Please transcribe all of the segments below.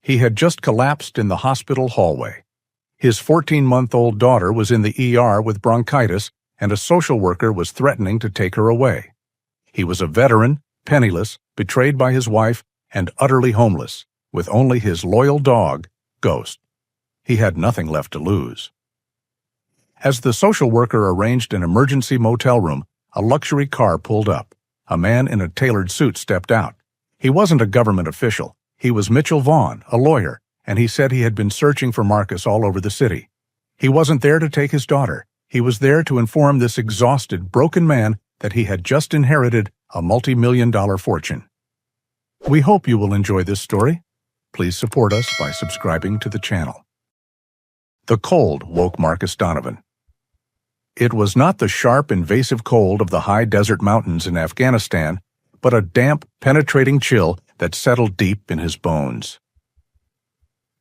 He had just collapsed in the hospital hallway. His 14-month-old daughter was in the ER with bronchitis, and a social worker was threatening to take her away. He was a veteran, penniless, betrayed by his wife, and utterly homeless, with only his loyal dog, Ghost. He had nothing left to lose. As the social worker arranged an emergency motel room, a luxury car pulled up. A man in a tailored suit stepped out. He wasn't a government official. He was Mitchell Vaughn, a lawyer, and he said he had been searching for Marcus all over the city. He wasn't there to take his daughter. He was there to inform this exhausted, broken man that he had just inherited a multi-million-dollar fortune. We hope you will enjoy this story. Please support us by subscribing to the channel. The cold woke Marcus Donovan. It was not the sharp, invasive cold of the high desert mountains in Afghanistan, but a damp, penetrating chill that settled deep in his bones.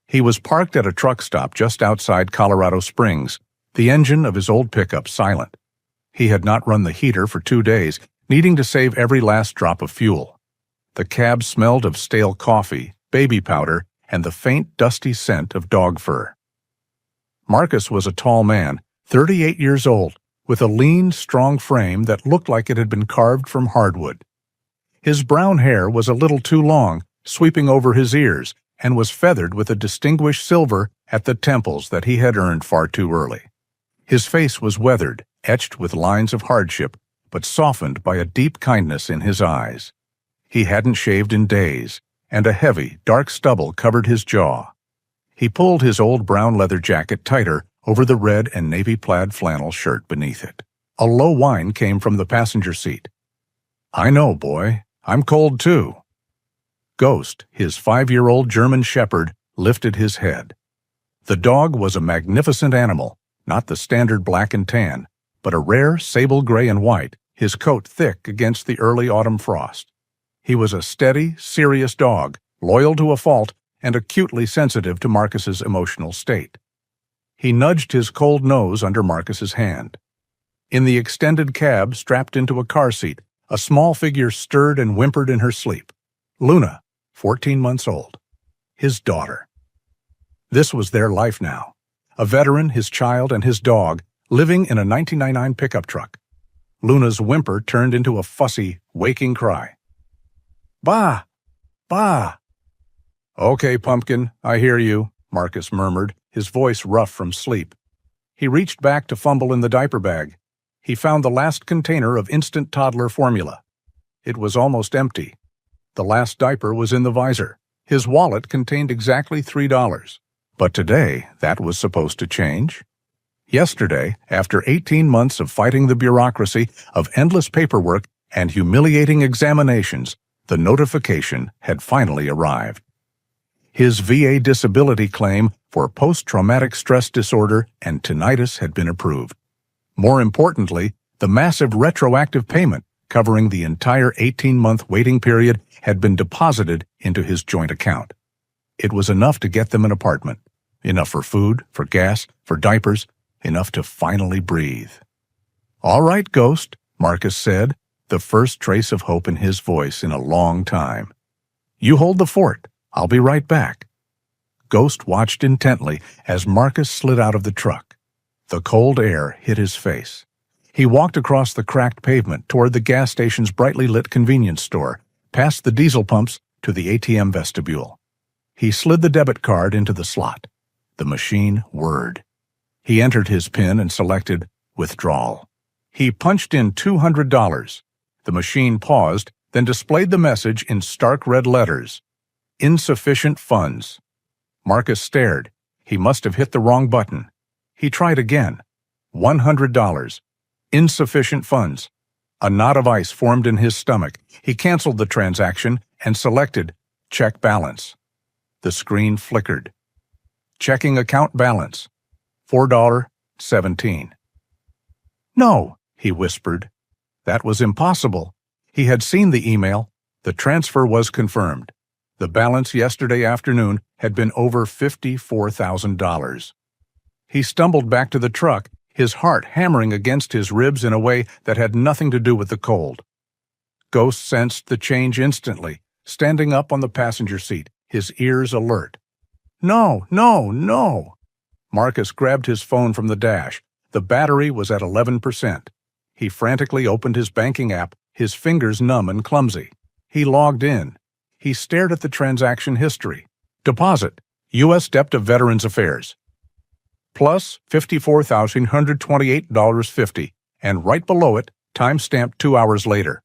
He was parked at a truck stop just outside Colorado Springs, the engine of his old pickup silent. He had not run the heater for 2 days, needing to save every last drop of fuel. The cab smelled of stale coffee, baby powder, and the faint, dusty scent of dog fur. Marcus was a tall man, 38 years old, with a lean, strong frame that looked like it had been carved from hardwood. His brown hair was a little too long, sweeping over his ears, and was feathered with a distinguished silver at the temples that he had earned far too early. His face was weathered, etched with lines of hardship, but softened by a deep kindness in his eyes. He hadn't shaved in days, and a heavy, dark stubble covered his jaw. He pulled his old brown leather jacket tighter over the red and navy plaid flannel shirt beneath it. A low whine came from the passenger seat. "I know, boy. I'm cold too." Ghost, his 5-year-old German shepherd, lifted his head. The dog was a magnificent animal, not the standard black and tan, but a rare sable gray and white, his coat thick against the early autumn frost. He was a steady, serious dog, loyal to a fault, and acutely sensitive to Marcus's emotional state. He nudged his cold nose under Marcus's hand. In the extended cab, strapped into a car seat, a small figure stirred and whimpered in her sleep. Luna, 14 months old. His daughter. This was their life now. A veteran, his child, and his dog, living in a 1999 pickup truck. Luna's whimper turned into a fussy, waking cry. "Bah! Bah!" "Okay, Pumpkin, I hear you," Marcus murmured, his voice rough from sleep. He reached back to fumble in the diaper bag. He found the last container of instant toddler formula. It was almost empty. The last diaper was in the visor. His wallet contained exactly $3. But today, that was supposed to change. Yesterday, after 18 months of fighting the bureaucracy, of endless paperwork and humiliating examinations, the notification had finally arrived. His VA disability claim for post-traumatic stress disorder and tinnitus had been approved. More importantly, the massive retroactive payment covering the entire 18-month waiting period had been deposited into his joint account. It was enough to get them an apartment, enough for food, for gas, for diapers, enough to finally breathe. "All right, Ghost," Marcus said, the first trace of hope in his voice in a long time. "You hold the fort. I'll be right back." Ghost watched intently as Marcus slid out of the truck. The cold air hit his face. He walked across the cracked pavement toward the gas station's brightly lit convenience store, past the diesel pumps to the ATM vestibule. He slid the debit card into the slot. The machine whirred. He entered his PIN and selected Withdrawal. He punched in $200. The machine paused, then displayed the message in stark red letters. Insufficient funds. Marcus stared. He must have hit the wrong button. He tried again. $100. Insufficient funds. A knot of ice formed in his stomach. He canceled the transaction and selected Check Balance. The screen flickered. Checking account balance. $4.17. "No," he whispered. That was impossible. He had seen the email. The transfer was confirmed. The balance yesterday afternoon had been over $54,000. He stumbled back to the truck, his heart hammering against his ribs in a way that had nothing to do with the cold. Ghost sensed the change instantly, standing up on the passenger seat, his ears alert. No, no, no! Marcus grabbed his phone from the dash. The battery was at 11%. He frantically opened his banking app, his fingers numb and clumsy. He logged in. He stared at the transaction history. Deposit, U.S. Dept of Veterans Affairs. Plus $54,128.50, and right below it, timestamp 2 hours later.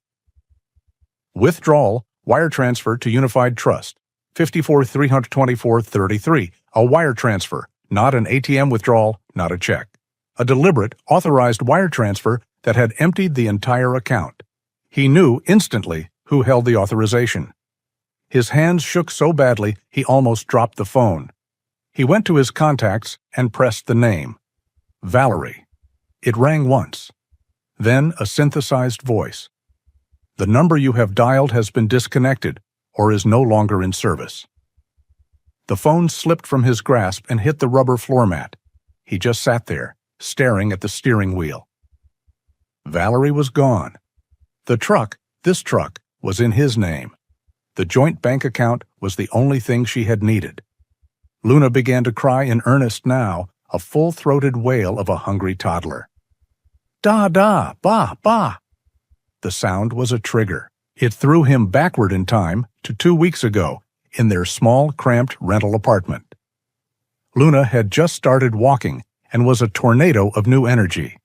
Withdrawal, wire transfer to Unified Trust. $54,324.33, a wire transfer, not an ATM withdrawal, not a check. A deliberate, authorized wire transfer that had emptied the entire account. He knew instantly who held the authorization. His hands shook so badly he almost dropped the phone. He went to his contacts and pressed the name. Valerie. It rang once. Then a synthesized voice. The number you have dialed has been disconnected or is no longer in service. The phone slipped from his grasp and hit the rubber floor mat. He just sat there, staring at the steering wheel. Valerie was gone. The truck, this truck, was in his name. The joint bank account was the only thing she had needed. Luna began to cry in earnest now, a full-throated wail of a hungry toddler. Da, da, ba, ba. The sound was a trigger. It threw him backward in time to 2 weeks ago in their small, cramped rental apartment. Luna had just started walking and was a tornado of new energy.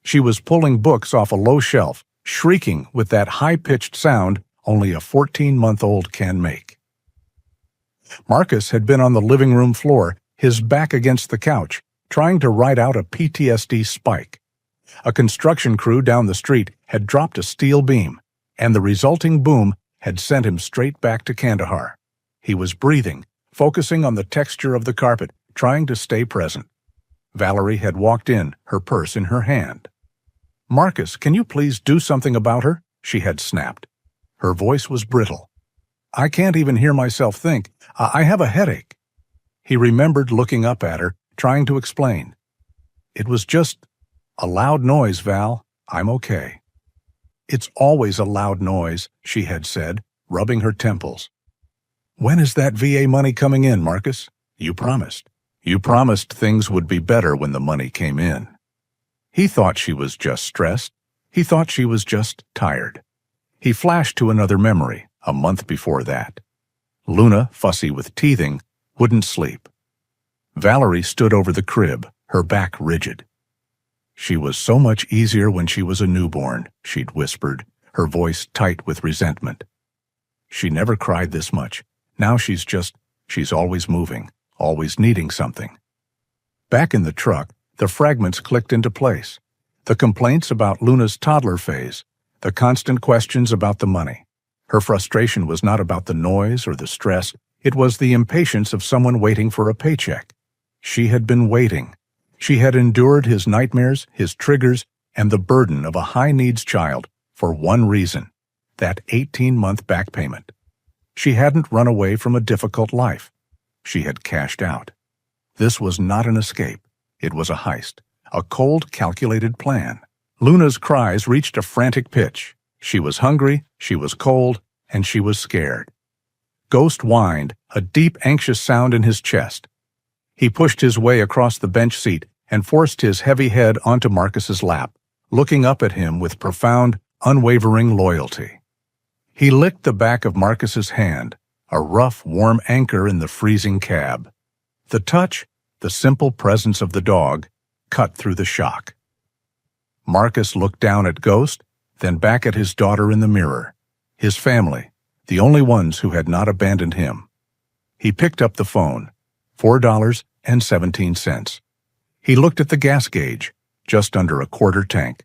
She was pulling books off a low shelf, shrieking with that high-pitched sound only a 14-month-old can make. Marcus had been on the living room floor, his back against the couch, trying to ride out a PTSD spike. A construction crew down the street had dropped a steel beam, and the resulting boom had sent him straight back to Kandahar. He was breathing, focusing on the texture of the carpet, trying to stay present. Valerie had walked in, her purse in her hand. "Marcus, can you please do something about her?" she had snapped. Her voice was brittle. "I can't even hear myself think. I have a headache." He remembered looking up at her, trying to explain. "It was just a loud noise, Val. I'm okay." "It's always a loud noise," she had said, rubbing her temples. "When is that VA money coming in, Marcus? You promised. You promised things would be better when the money came in." He thought she was just stressed. He thought she was just tired. He flashed to another memory, a month before that. Luna, fussy with teething, wouldn't sleep. Valerie stood over the crib, her back rigid. "She was so much easier when she was a newborn," she'd whispered, her voice tight with resentment. "She never cried this much. Now she's always moving, always needing something." Back in the truck, the fragments clicked into place. The complaints about Luna's toddler phase, the constant questions about the money. Her frustration was not about the noise or the stress, it was the impatience of someone waiting for a paycheck. She had been waiting. She had endured his nightmares, his triggers, and the burden of a high-needs child for one reason, that 18-month back payment. She hadn't run away from a difficult life. She had cashed out. This was not an escape. It was a heist, a cold, calculated plan. Luna's cries reached a frantic pitch. She was hungry, she was cold, and she was scared. Ghost whined, a deep, anxious sound in his chest. He pushed his way across the bench seat and forced his heavy head onto Marcus's lap, looking up at him with profound, unwavering loyalty. He licked the back of Marcus's hand, a rough, warm anchor in the freezing cab. The touch, the simple presence of the dog, cut through the shock. Marcus looked down at Ghost, then back at his daughter in the mirror, his family, the only ones who had not abandoned him. He picked up the phone, $4.17. He looked at the gas gauge, just under a quarter tank.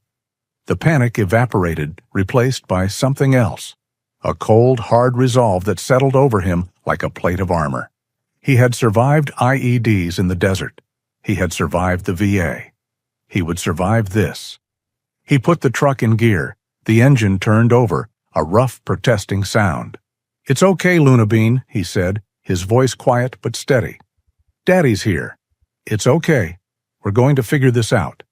The panic evaporated, replaced by something else, a cold, hard resolve that settled over him like a plate of armor. He had survived IEDs in the desert. He had survived the VA. He would survive this. He put the truck in gear. The engine turned over, a rough, protesting sound. "It's okay, Luna Bean," he said, his voice quiet but steady. "Daddy's here. It's okay. We're going to figure this out."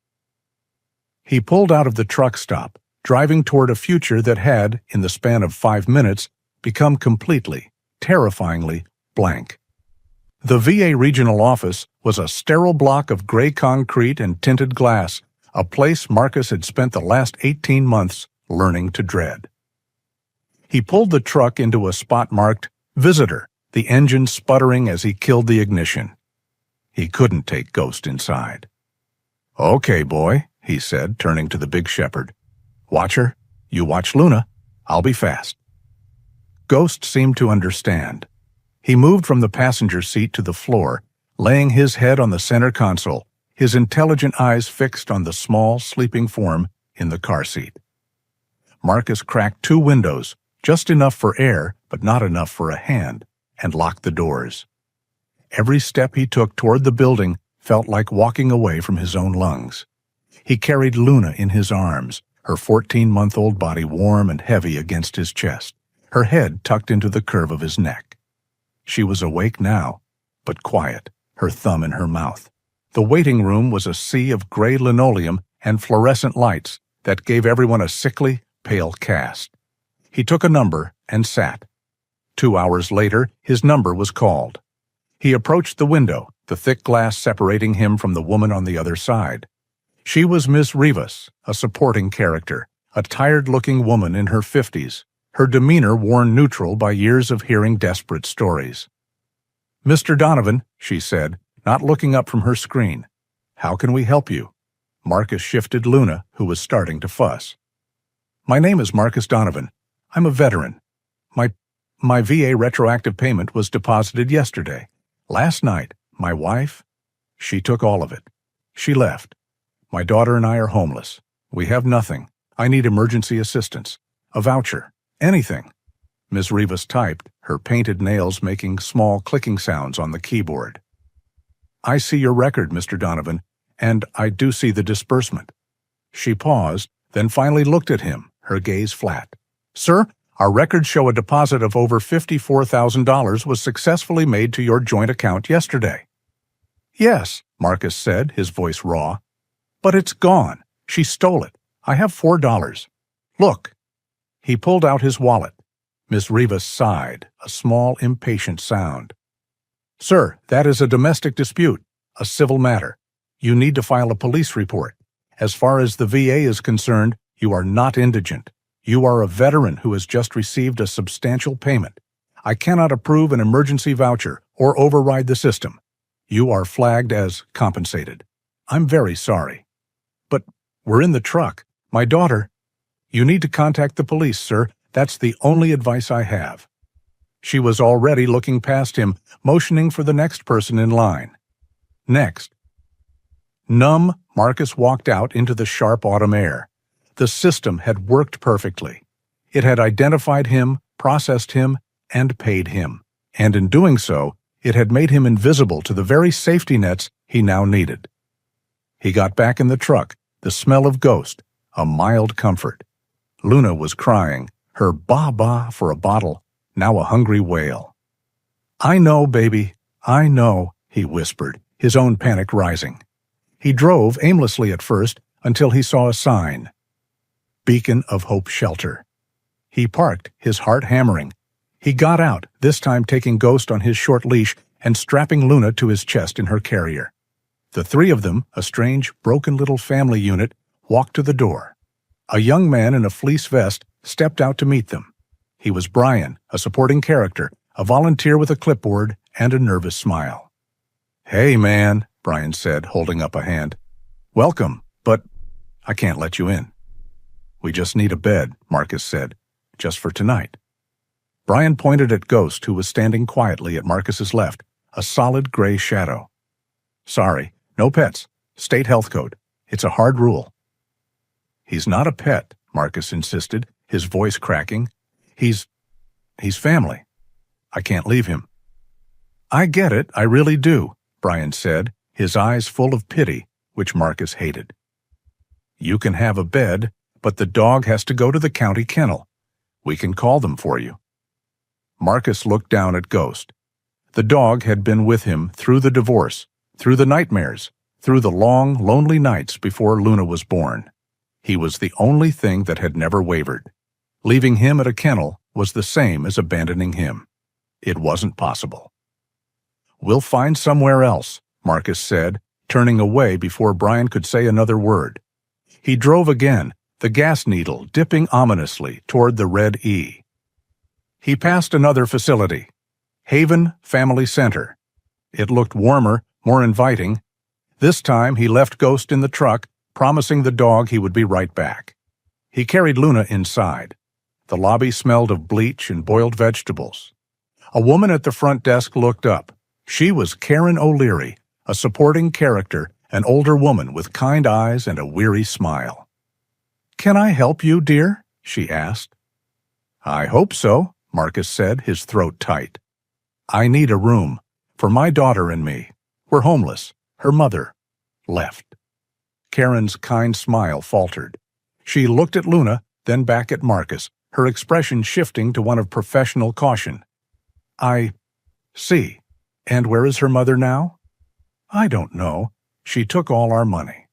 He pulled out of the truck stop, driving toward a future that had, in the span of 5 minutes, become completely, terrifyingly blank. The VA regional office was a sterile block of gray concrete and tinted glass, a place Marcus had spent the last 18 months learning to dread. He pulled the truck into a spot marked Visitor, the engine sputtering as he killed the ignition. He couldn't take Ghost inside. "Okay, boy," he said, turning to the big shepherd. "Watch her. You watch Luna. I'll be fast." Ghost seemed to understand. He moved from the passenger seat to the floor, laying his head on the center console, his intelligent eyes fixed on the small, sleeping form in the car seat. Marcus cracked 2 windows, just enough for air but not enough for a hand, and locked the doors. Every step he took toward the building felt like walking away from his own lungs. He carried Luna in his arms, her 14-month-old body warm and heavy against his chest, her head tucked into the curve of his neck. She was awake now, but quiet, her thumb in her mouth. The waiting room was a sea of gray linoleum and fluorescent lights that gave everyone a sickly, pale cast. He took a number and sat. 2 hours later, his number was called. He approached the window, the thick glass separating him from the woman on the other side. She was Miss Rivas, a supporting character, a tired-looking woman in her 50s, her demeanor worn neutral by years of hearing desperate stories. "Mr. Donovan," she said, not looking up from her screen. "How can we help you?" Marcus shifted Luna, who was starting to fuss. "My name is Marcus Donovan. I'm a veteran. My VA retroactive payment was deposited yesterday. Last night, my wife, she took all of it. She left. My daughter and I are homeless. We have nothing. I need emergency assistance. A voucher. Anything." Ms. Rivas typed, her painted nails making small clicking sounds on the keyboard. "I see your record, Mr. Donovan, and I do see the disbursement." She paused, then finally looked at him, her gaze flat. "Sir, our records show a deposit of over $54,000 was successfully made to your joint account yesterday." "Yes," Marcus said, his voice raw. "But it's gone. She stole it. I have $4. Look." He pulled out his wallet. Miss Rivas sighed, a small, impatient sound. "Sir, that is a domestic dispute, a civil matter. You need to file a police report. As far as the VA is concerned, you are not indigent. You are a veteran who has just received a substantial payment. I cannot approve an emergency voucher or override the system. You are flagged as compensated. I'm very sorry." "But we're in the truck. My daughter—" "You need to contact the police, sir. That's the only advice I have." She was already looking past him, motioning for the next person in line. Next. Numb, Marcus walked out into the sharp autumn air. The system had worked perfectly. It had identified him, processed him, and paid him. And in doing so, it had made him invisible to the very safety nets he now needed. He got back in the truck, the smell of Ghost, a mild comfort. Luna was crying, her ba-ba for a bottle, now a hungry wail. "I know, baby, I know," he whispered, his own panic rising. He drove aimlessly at first until he saw a sign. Beacon of Hope Shelter. He parked, his heart hammering. He got out, this time taking Ghost on his short leash and strapping Luna to his chest in her carrier. The 3 of them, a strange, broken little family unit, walked to the door. A young man in a fleece vest stepped out to meet them. He was Brian, a supporting character, a volunteer with a clipboard and a nervous smile. "Hey, man," Brian said, holding up a hand. "Welcome, but I can't let you in." "We just need a bed," Marcus said, "just for tonight." Brian pointed at Ghost, who was standing quietly at Marcus's left, a solid gray shadow. "Sorry, no pets. State health code. It's a hard rule." "He's not a pet," Marcus insisted, his voice cracking. He's family. I can't leave him." "I get it, I really do," Brian said, his eyes full of pity, which Marcus hated. "You can have a bed, but the dog has to go to the county kennel. We can call them for you." Marcus looked down at Ghost. The dog had been with him through the divorce, through the nightmares, through the long, lonely nights before Luna was born. He was the only thing that had never wavered. Leaving him at a kennel was the same as abandoning him. It wasn't possible. "We'll find somewhere else," Marcus said, turning away before Brian could say another word. He drove again, the gas needle dipping ominously toward the red E. He passed another facility, Haven Family Center. It looked warmer, more inviting. This time he left Ghost in the truck, promising the dog he would be right back. He carried Luna inside. The lobby smelled of bleach and boiled vegetables. A woman at the front desk looked up. She was Karen O'Leary, a supporting character, an older woman with kind eyes and a weary smile. "Can I help you, dear?" she asked. "I hope so," Marcus said, his throat tight. "I need a room. For my daughter and me. We're homeless. Her mother left." Karen's kind smile faltered. She looked at Luna, then back at Marcus, her expression shifting to one of professional caution. "I see. And where is her mother now?" "I don't know. She took all our money."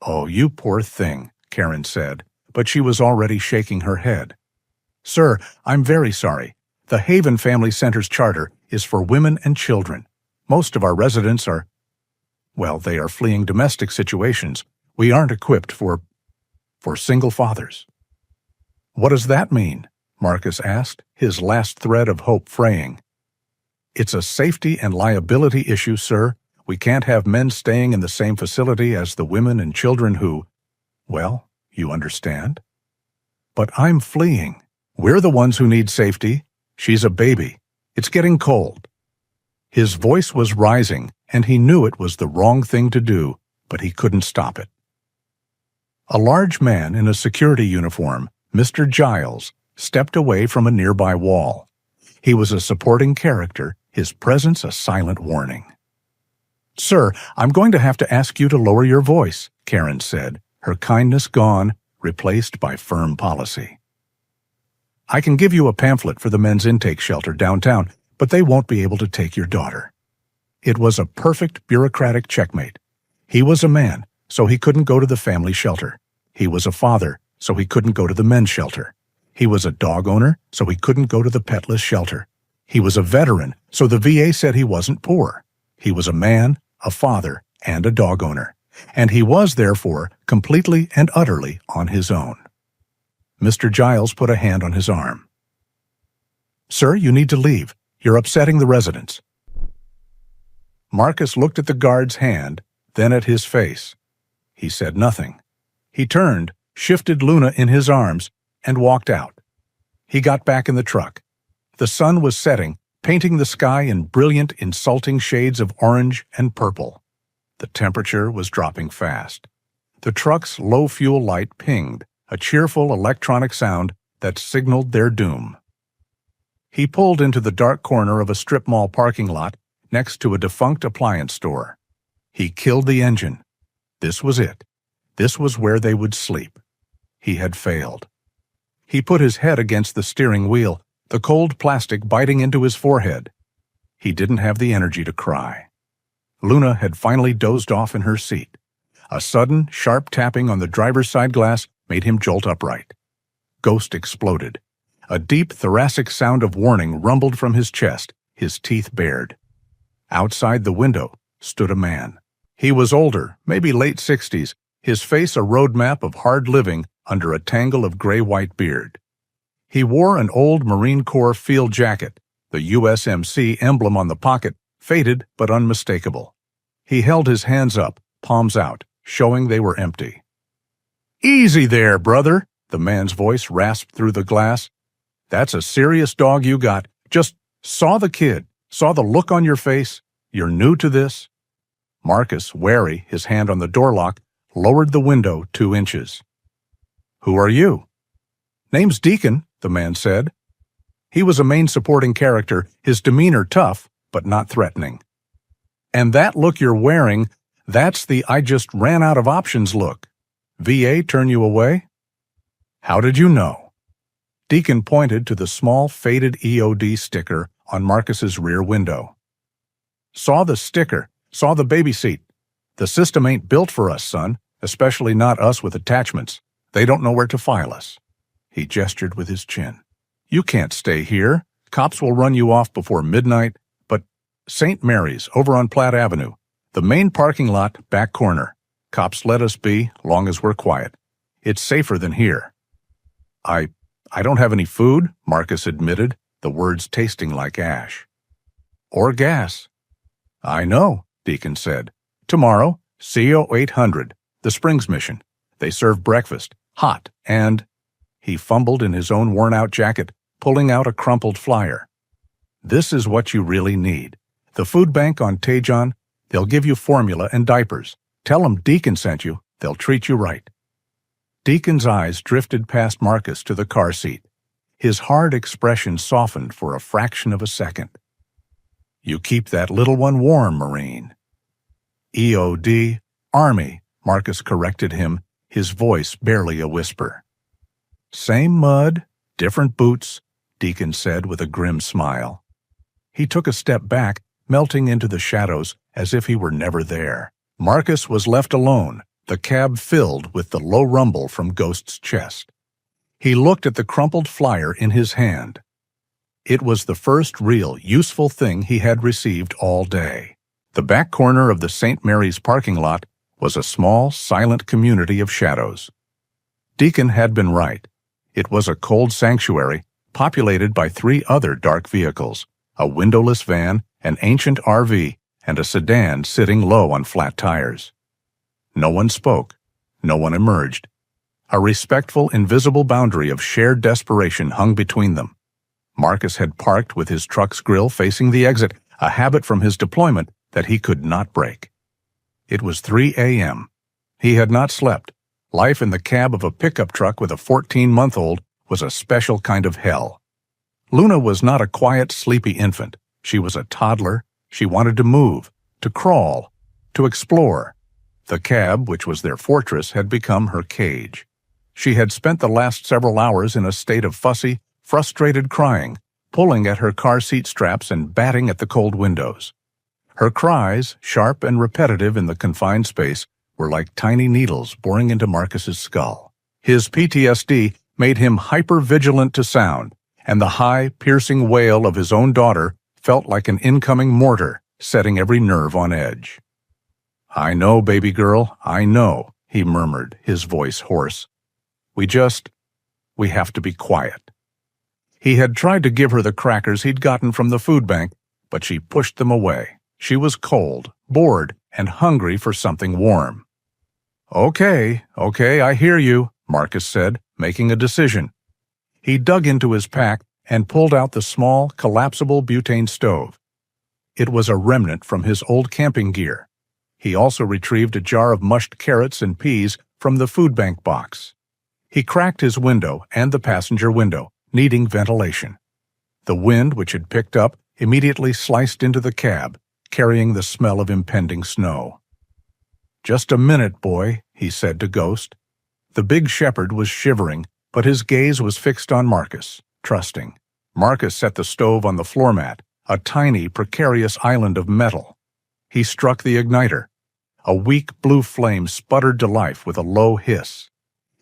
"Oh, you poor thing," Karen said, but she was already shaking her head. "Sir, I'm very sorry. The Haven Family Center's charter is for women and children. Most of our residents are, well, they are fleeing domestic situations. We aren't equipped for single fathers." "What does that mean?" Marcus asked, his last thread of hope fraying. "It's a safety and liability issue, sir. We can't have men staying in the same facility as the women and children who, well, you understand?" "But I'm fleeing. We're the ones who need safety. She's a baby. It's getting cold." His voice was rising, and he knew it was the wrong thing to do, but he couldn't stop it. A large man in a security uniform, Mr. Giles, stepped away from a nearby wall. He was a supporting character, his presence a silent warning. "Sir, I'm going to have to ask you to lower your voice," Karen said, her kindness gone, replaced by firm policy. "I can give you a pamphlet for the men's intake shelter downtown, but they won't be able to take your daughter." It was a perfect bureaucratic checkmate. He was a man, so he couldn't go to the family shelter. He was a father, so he couldn't go to the men's shelter. He was a dog owner, so he couldn't go to the petless shelter. He was a veteran, so the VA said he wasn't poor. He was a man, a father, and a dog owner, and he was, therefore, completely and utterly on his own. Mr. Giles put a hand on his arm. "Sir, you need to leave. You're upsetting the residents." Marcus looked at the guard's hand, then at his face. He said nothing. He turned, shifted Luna in his arms, and walked out. He got back in the truck. The sun was setting, painting the sky in brilliant, insulting shades of orange and purple. The temperature was dropping fast. The truck's low-fuel light pinged, a cheerful electronic sound that signaled their doom. He pulled into the dark corner of a strip mall parking lot next to a defunct appliance store. He killed the engine. This was it. This was where they would sleep. He had failed. He put his head against the steering wheel, the cold plastic biting into his forehead. He didn't have the energy to cry. Luna had finally dozed off in her seat. A sudden, sharp tapping on the driver's side glass made him jolt upright. Ghost exploded. A deep thoracic sound of warning rumbled from his chest, his teeth bared. Outside the window stood a man. He was older, maybe late 60s, his face a roadmap of hard living under a tangle of gray-white beard. He wore an old Marine Corps field jacket, the USMC emblem on the pocket, faded but unmistakable. He held his hands up, palms out, showing they were empty. "Easy there, brother," the man's voice rasped through the glass. "That's a serious dog you got. Just saw the kid, saw the look on your face. You're new to this." Marcus, wary, his hand on the door lock, lowered the window 2 inches. "Who are you?" "Name's Deacon," the man said. He was a main supporting character, his demeanor tough, but not threatening. "And that look you're wearing, that's the I just ran out of options look. VA turn you away?" "How did you know?" Deacon pointed to the small faded EOD sticker on Marcus's rear window. "Saw the sticker, saw the baby seat. The system ain't built for us, son, especially not us with attachments. They don't know where to file us." He gestured with his chin. "You can't stay here. Cops will run you off before midnight. But, St. Mary's, over on Platt Avenue. The main parking lot, back corner. Cops let us be, long as we're quiet. It's safer than here." I don't have any food," Marcus admitted, the words tasting like ash. "Or gas." "I know," Deacon said. "Tomorrow, CO 800, the Springs mission. They serve breakfast, hot, and—" He fumbled in his own worn-out jacket, pulling out a crumpled flyer. "This is what you really need. The food bank on Tejon, they'll give you formula and diapers. Tell them Deacon sent you, they'll treat you right." Deacon's eyes drifted past Marcus to the car seat. His hard expression softened for a fraction of a second. "You keep that little one warm, Marine." "EOD, Army," Marcus corrected him, his voice barely a whisper. "Same mud, different boots," Deacon said with a grim smile. He took a step back, melting into the shadows as if he were never there. Marcus was left alone, the cab filled with the low rumble from Ghost's chest. He looked at the crumpled flyer in his hand. It was the first real, useful thing he had received all day. The back corner of the St. Mary's parking lot was a small, silent community of shadows. Deacon had been right. It was a cold sanctuary, populated by 3 other dark vehicles, a windowless van, an ancient RV, and a sedan sitting low on flat tires. No one spoke. No one emerged. A respectful, invisible boundary of shared desperation hung between them. Marcus had parked with his truck's grill facing the exit, a habit from his deployment that he could not break. It was 3 a.m. He had not slept. Life in the cab of a pickup truck with a 14-month-old was a special kind of hell. Luna was not a quiet, sleepy infant. She was a toddler. She wanted to move, to crawl, to explore. The cab, which was their fortress, had become her cage. She had spent the last several hours in a state of fussy, frustrated crying, pulling at her car seat straps and batting at the cold windows. Her cries, sharp and repetitive in the confined space, were like tiny needles boring into Marcus's skull. His PTSD made him hyper-vigilant to sound, and the high, piercing wail of his own daughter felt like an incoming mortar, setting every nerve on edge. "I know, baby girl, I know," he murmured, his voice hoarse. We have to be quiet." He had tried to give her the crackers he'd gotten from the food bank, but she pushed them away. She was cold, bored, and hungry for something warm. Okay, I hear you," Marcus said, making a decision. He dug into his pack and pulled out the small, collapsible butane stove. It was a remnant from his old camping gear. He also retrieved a jar of mushed carrots and peas from the food bank box. He cracked his window and the passenger window, needing ventilation. The wind, which had picked up, immediately sliced into the cab, carrying the smell of impending snow. "Just a minute, boy," he said to Ghost. The big shepherd was shivering, but his gaze was fixed on Marcus, trusting. Marcus set the stove on the floor mat, a tiny, precarious island of metal. He struck the igniter. A weak blue flame sputtered to life with a low hiss.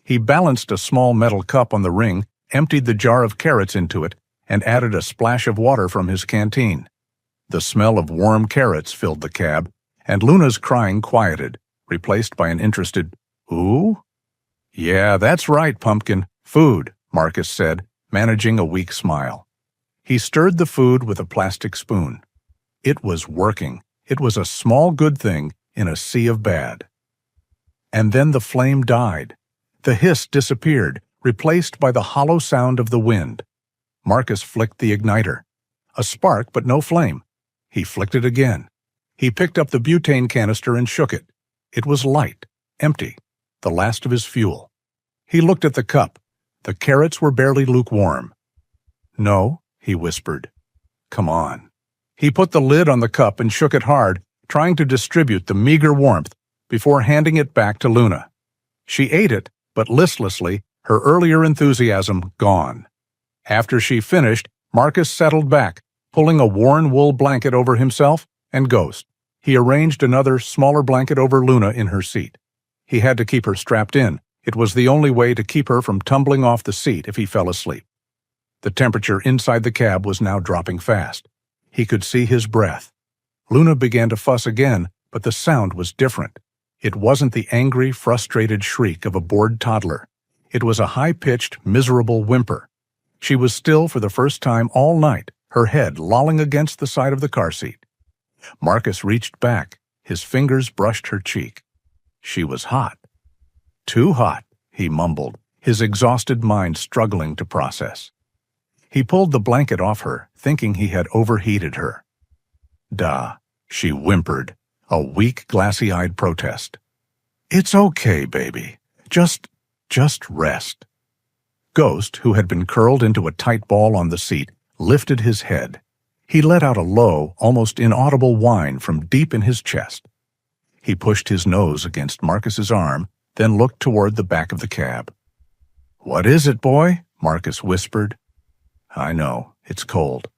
He balanced a small metal cup on the ring, emptied the jar of carrots into it, and added a splash of water from his canteen. The smell of warm carrots filled the cab, and Luna's crying quieted, replaced by an interested, "Ooh?" "Yeah, that's right, Pumpkin. Food," Marcus said, managing a weak smile. He stirred the food with a plastic spoon. It was working. It was a small good thing in a sea of bad. And then the flame died. The hiss disappeared, replaced by the hollow sound of the wind. Marcus flicked the igniter. A spark, but no flame. He flicked it again. He picked up the butane canister and shook it. It was light, empty, the last of his fuel. He looked at the cup. The carrots were barely lukewarm. "No," he whispered. "Come on." He put the lid on the cup and shook it hard, trying to distribute the meager warmth before handing it back to Luna. She ate it, but listlessly, her earlier enthusiasm gone. After she finished, Marcus settled back, pulling a worn wool blanket over himself and Ghost. He arranged another, smaller blanket over Luna in her seat. He had to keep her strapped in. It was the only way to keep her from tumbling off the seat if he fell asleep. The temperature inside the cab was now dropping fast. He could see his breath. Luna began to fuss again, but the sound was different. It wasn't the angry, frustrated shriek of a bored toddler. It was a high-pitched, miserable whimper. She was still for the first time all night, her head lolling against the side of the car seat. Marcus reached back. His fingers brushed her cheek. She was hot. Too hot, he mumbled, his exhausted mind struggling to process. He pulled the blanket off her, thinking he had overheated her. "Duh," she whimpered, a weak, glassy-eyed protest. "It's okay, baby. Just rest." Ghost, who had been curled into a tight ball on the seat, lifted his head. He let out a low, almost inaudible whine from deep in his chest. He pushed his nose against Marcus's arm, then looked toward the back of the cab. "What is it, boy?" Marcus whispered. "I know, it's cold."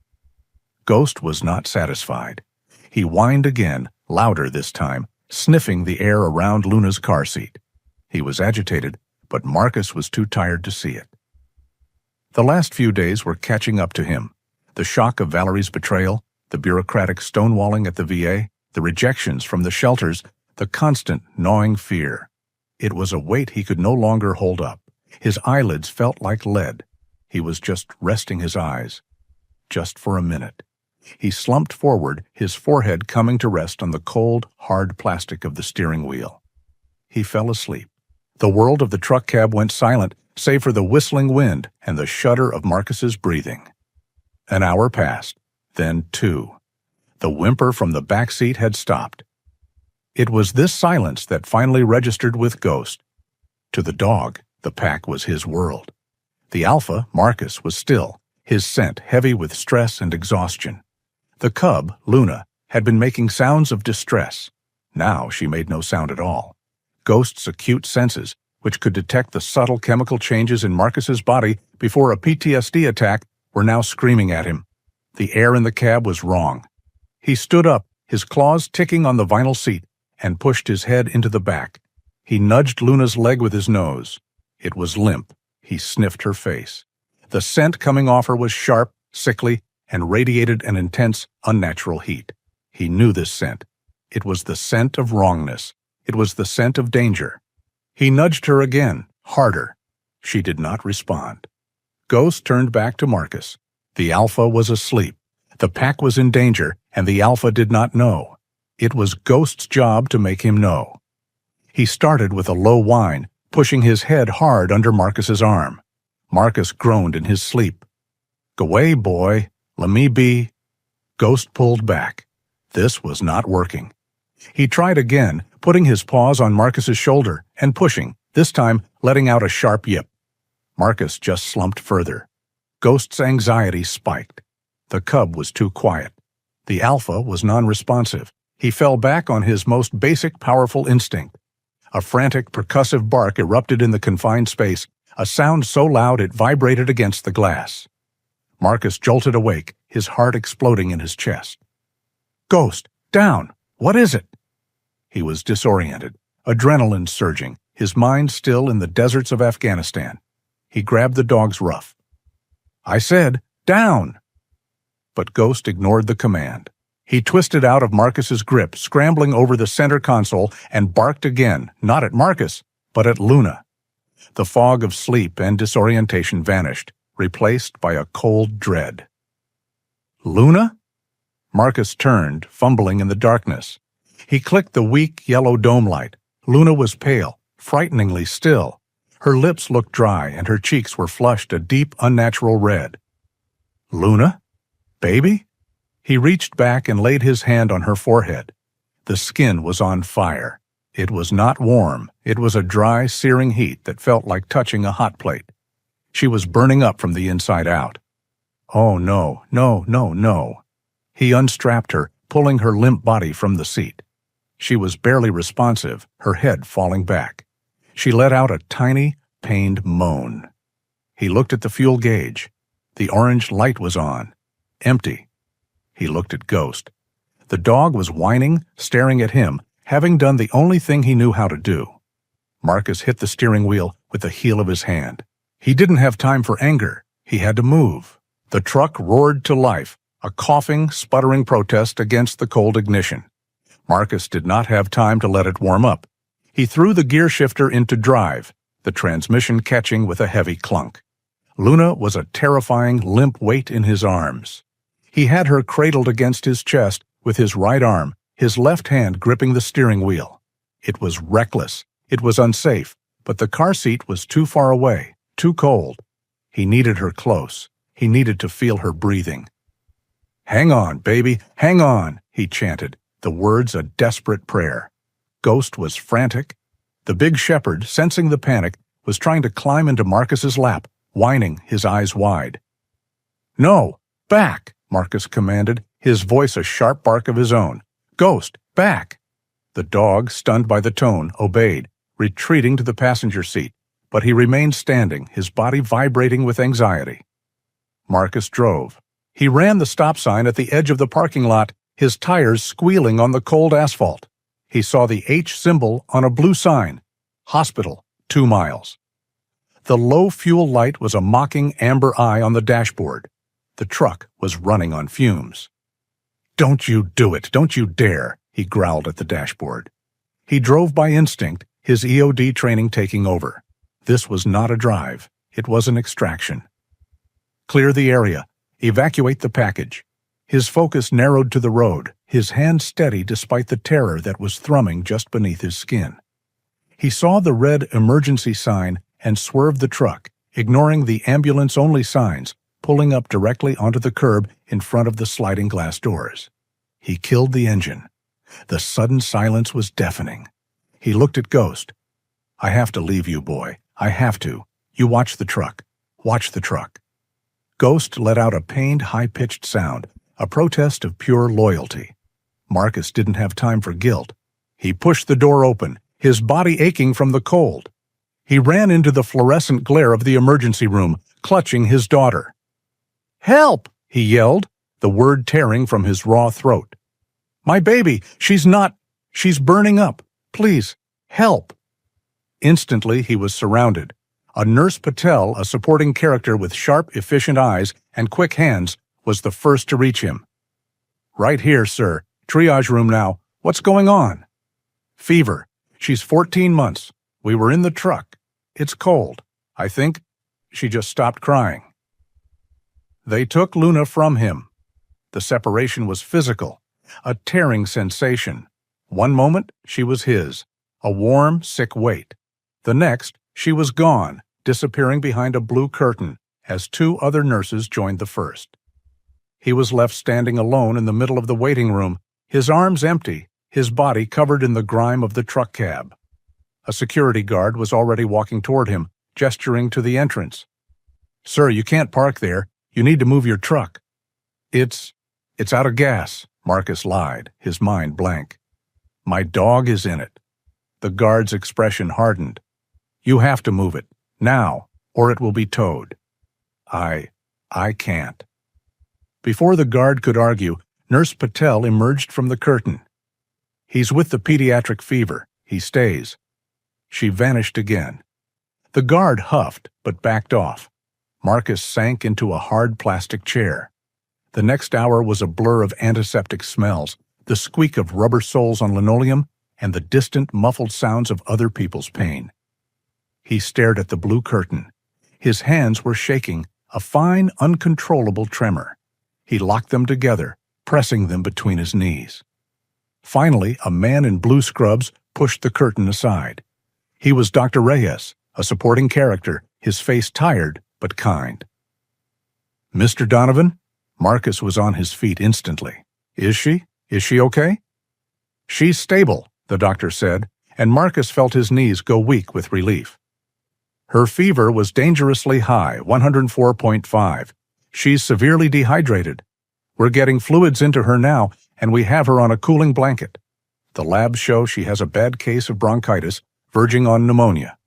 Ghost was not satisfied. He whined again, louder this time, sniffing the air around Luna's car seat. He was agitated, but Marcus was too tired to see it. The last few days were catching up to him. The shock of Valerie's betrayal, the bureaucratic stonewalling at the VA, the rejections from the shelters, the constant gnawing fear. It was a weight he could no longer hold up. His eyelids felt like lead. He was just resting his eyes. Just for a minute. He slumped forward, his forehead coming to rest on the cold, hard plastic of the steering wheel. He fell asleep. The world of the truck cab went silent, save for the whistling wind and the shudder of Marcus's breathing. An hour passed, then 2. The whimper from the back seat had stopped. It was this silence that finally registered with Ghost. To the dog, the pack was his world. The alpha, Marcus, was still, his scent heavy with stress and exhaustion. The cub, Luna, had been making sounds of distress. Now she made no sound at all. Ghost's acute senses, which could detect the subtle chemical changes in Marcus's body before a PTSD attack, were now screaming at him. The air in the cab was wrong. He stood up, his claws ticking on the vinyl seat, and pushed his head into the back. He nudged Luna's leg with his nose. It was limp. He sniffed her face. The scent coming off her was sharp, sickly, and radiated an intense, unnatural heat. He knew this scent. It was the scent of wrongness. It was the scent of danger. He nudged her again, harder. She did not respond. Ghost turned back to Marcus. The alpha was asleep. The pack was in danger, and the alpha did not know. It was Ghost's job to make him know. He started with a low whine, pushing his head hard under Marcus's arm. Marcus groaned in his sleep. "Go away, boy. Let me be." Ghost pulled back. This was not working. He tried again, putting his paws on Marcus's shoulder and pushing, this time letting out a sharp yip. Marcus just slumped further. Ghost's anxiety spiked. The cub was too quiet. The alpha was non-responsive. He fell back on his most basic powerful instinct. A frantic, percussive bark erupted in the confined space, a sound so loud it vibrated against the glass. Marcus jolted awake, his heart exploding in his chest. "Ghost, down! What is it?" He was disoriented, adrenaline surging, his mind still in the deserts of Afghanistan. He grabbed the dog's ruff. "I said, down!" But Ghost ignored the command. He twisted out of Marcus's grip, scrambling over the center console, and barked again, not at Marcus, but at Luna. The fog of sleep and disorientation vanished, replaced by a cold dread. "Luna?" Marcus turned, fumbling in the darkness. He clicked the weak yellow dome light. Luna was pale, frighteningly still. Her lips looked dry, and her cheeks were flushed a deep, unnatural red. "Luna? Baby?" He reached back and laid his hand on her forehead. The skin was on fire. It was not warm. It was a dry, searing heat that felt like touching a hot plate. She was burning up from the inside out. Oh, no, no, no, no. He unstrapped her, pulling her limp body from the seat. She was barely responsive, her head falling back. She let out a tiny, pained moan. He looked at the fuel gauge. The orange light was on. Empty. He looked at Ghost. The dog was whining, staring at him, having done the only thing he knew how to do. Marcus hit the steering wheel with the heel of his hand. He didn't have time for anger. He had to move. The truck roared to life. a coughing, sputtering protest against the cold ignition. Marcus did not have time to let it warm up. He threw the gear shifter into drive, the transmission catching with a heavy clunk. Luna was a terrifying, limp weight in his arms. He had her cradled against his chest with his right arm, his left hand gripping the steering wheel. It was reckless. It was unsafe, but the car seat was too far away, too cold. He needed her close. He needed to feel her breathing. "Hang on, baby, hang on," he chanted, the words a desperate prayer. Ghost was frantic. The big shepherd, sensing the panic, was trying to climb into Marcus's lap, whining, his eyes wide. "No, back," Marcus commanded, his voice a sharp bark of his own. "Ghost, back!" The dog, stunned by the tone, obeyed, retreating to the passenger seat, but he remained standing, his body vibrating with anxiety. Marcus drove. He ran the stop sign at the edge of the parking lot, his tires squealing on the cold asphalt. He saw the H symbol on a blue sign. Hospital, 2 miles. The low fuel light was a mocking amber eye on the dashboard. The truck was running on fumes. "Don't you do it, don't you dare," he growled at the dashboard. He drove by instinct, his EOD training taking over. This was not a drive. It was an extraction. Clear the area. Evacuate the package. His focus narrowed to the road, his hand steady despite the terror that was thrumming just beneath his skin. He saw the red emergency sign and swerved the truck, ignoring the ambulance-only signs, pulling up directly onto the curb in front of the sliding glass doors. He killed the engine. The sudden silence was deafening. He looked at Ghost. "I have to leave you, boy. I have to. You watch the truck. Watch the truck." Ghost let out a pained, high-pitched sound, a protest of pure loyalty. Marcus didn't have time for guilt. He pushed the door open, his body aching from the cold. He ran into the fluorescent glare of the emergency room, clutching his daughter. "Help!" he yelled, the word tearing from his raw throat. "My baby! She's burning up! Please, help!" Instantly, he was surrounded. A Nurse Patel, a supporting character with sharp, efficient eyes and quick hands, was the first to reach him. "Right here, sir. Triage room now. What's going on?" "Fever. She's 14 months. We were in the truck. It's cold. I think." She just stopped crying. They took Luna from him. The separation was physical, a tearing sensation. One moment, she was his, a warm, sick weight. The next, she was gone, disappearing behind a blue curtain, as 2 other nurses joined the first. He was left standing alone in the middle of the waiting room, his arms empty, his body covered in the grime of the truck cab. A security guard was already walking toward him, gesturing to the entrance. "Sir, you can't park there. You need to move your truck." It's out of gas," Marcus lied, his mind blank. "My dog is in it." The guard's expression hardened. "You have to move it, now, or it will be towed." I can't." Before the guard could argue, Nurse Patel emerged from the curtain. "He's with the pediatric fever. He stays." She vanished again. The guard huffed, but backed off. Marcus sank into a hard plastic chair. The next hour was a blur of antiseptic smells, the squeak of rubber soles on linoleum, and the distant, muffled sounds of other people's pain. He stared at the blue curtain. His hands were shaking, a fine, uncontrollable tremor. He locked them together, pressing them between his knees. Finally, a man in blue scrubs pushed the curtain aside. He was Dr. Reyes, a supporting character, his face tired but kind. "Mr. Donovan?" Marcus was on his feet instantly. Is she okay?" "She's stable," the doctor said, and Marcus felt his knees go weak with relief. "Her fever was dangerously high, 104.5. She's severely dehydrated. We're getting fluids into her now, and we have her on a cooling blanket. The labs show she has a bad case of bronchitis, verging on pneumonia."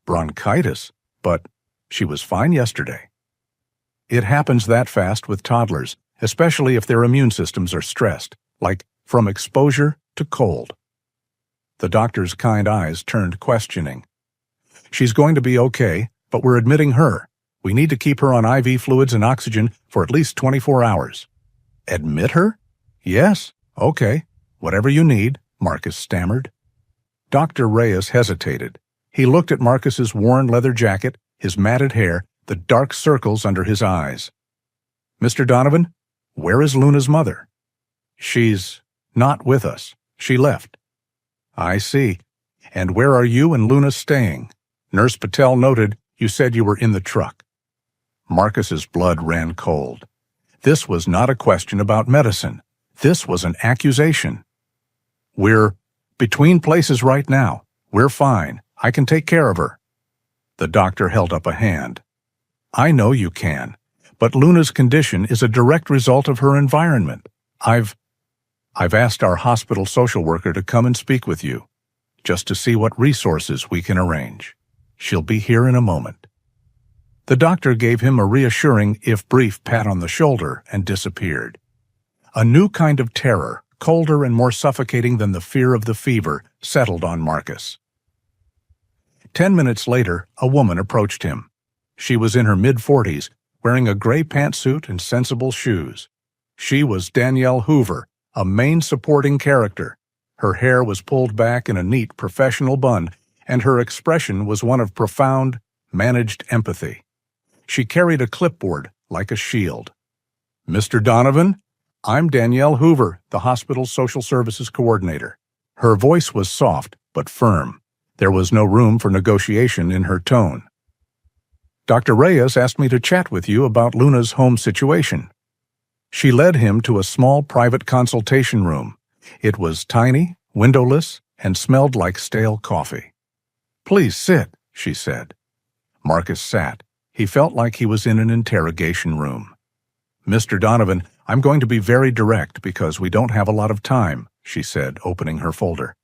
"Bronchitis? But she was fine yesterday." "It happens that fast with toddlers, especially if their immune systems are stressed, like from exposure to cold." The doctor's kind eyes turned questioning. "She's going to be okay, but we're admitting her. We need to keep her on IV fluids and oxygen for at least 24 hours. Admit her? Yes. Okay. Whatever you need, Marcus stammered. Dr. Reyes hesitated. He looked at Marcus's worn leather jacket, his matted hair, the dark circles under his eyes. Mr. Donovan, where is Luna's mother? She's not with us. She left. I see. And where are you and Luna staying? Nurse Patel noted you said you were in the truck. Marcus's blood ran cold. This was not a question about medicine. This was an accusation. We're between places right now. We're fine. I can take care of her. The doctor held up a hand. I know you can, but Luna's condition is a direct result of her environment. I've asked our hospital social worker to come and speak with you, just to see what resources we can arrange. She'll be here in a moment. The doctor gave him a reassuring, if brief, pat on the shoulder and disappeared. A new kind of terror, colder and more suffocating than the fear of the fever, settled on Marcus. 10 minutes later, a woman approached him. She was in her mid-40s, wearing a gray pantsuit and sensible shoes. She was Danielle Hoover, a main supporting character. Her hair was pulled back in a neat professional bun, and her expression was one of profound, managed empathy. She carried a clipboard like a shield. Mr. Donovan, I'm Danielle Hoover, the hospital's social services coordinator. Her voice was soft but firm. There was no room for negotiation in her tone. Dr. Reyes asked me to chat with you about Luna's home situation. She led him to a small private consultation room. It was tiny, windowless, and smelled like stale coffee. Please sit, she said. Marcus sat. He felt like he was in an interrogation room. Mr. Donovan, I'm going to be very direct because we don't have a lot of time, she said, opening her folder.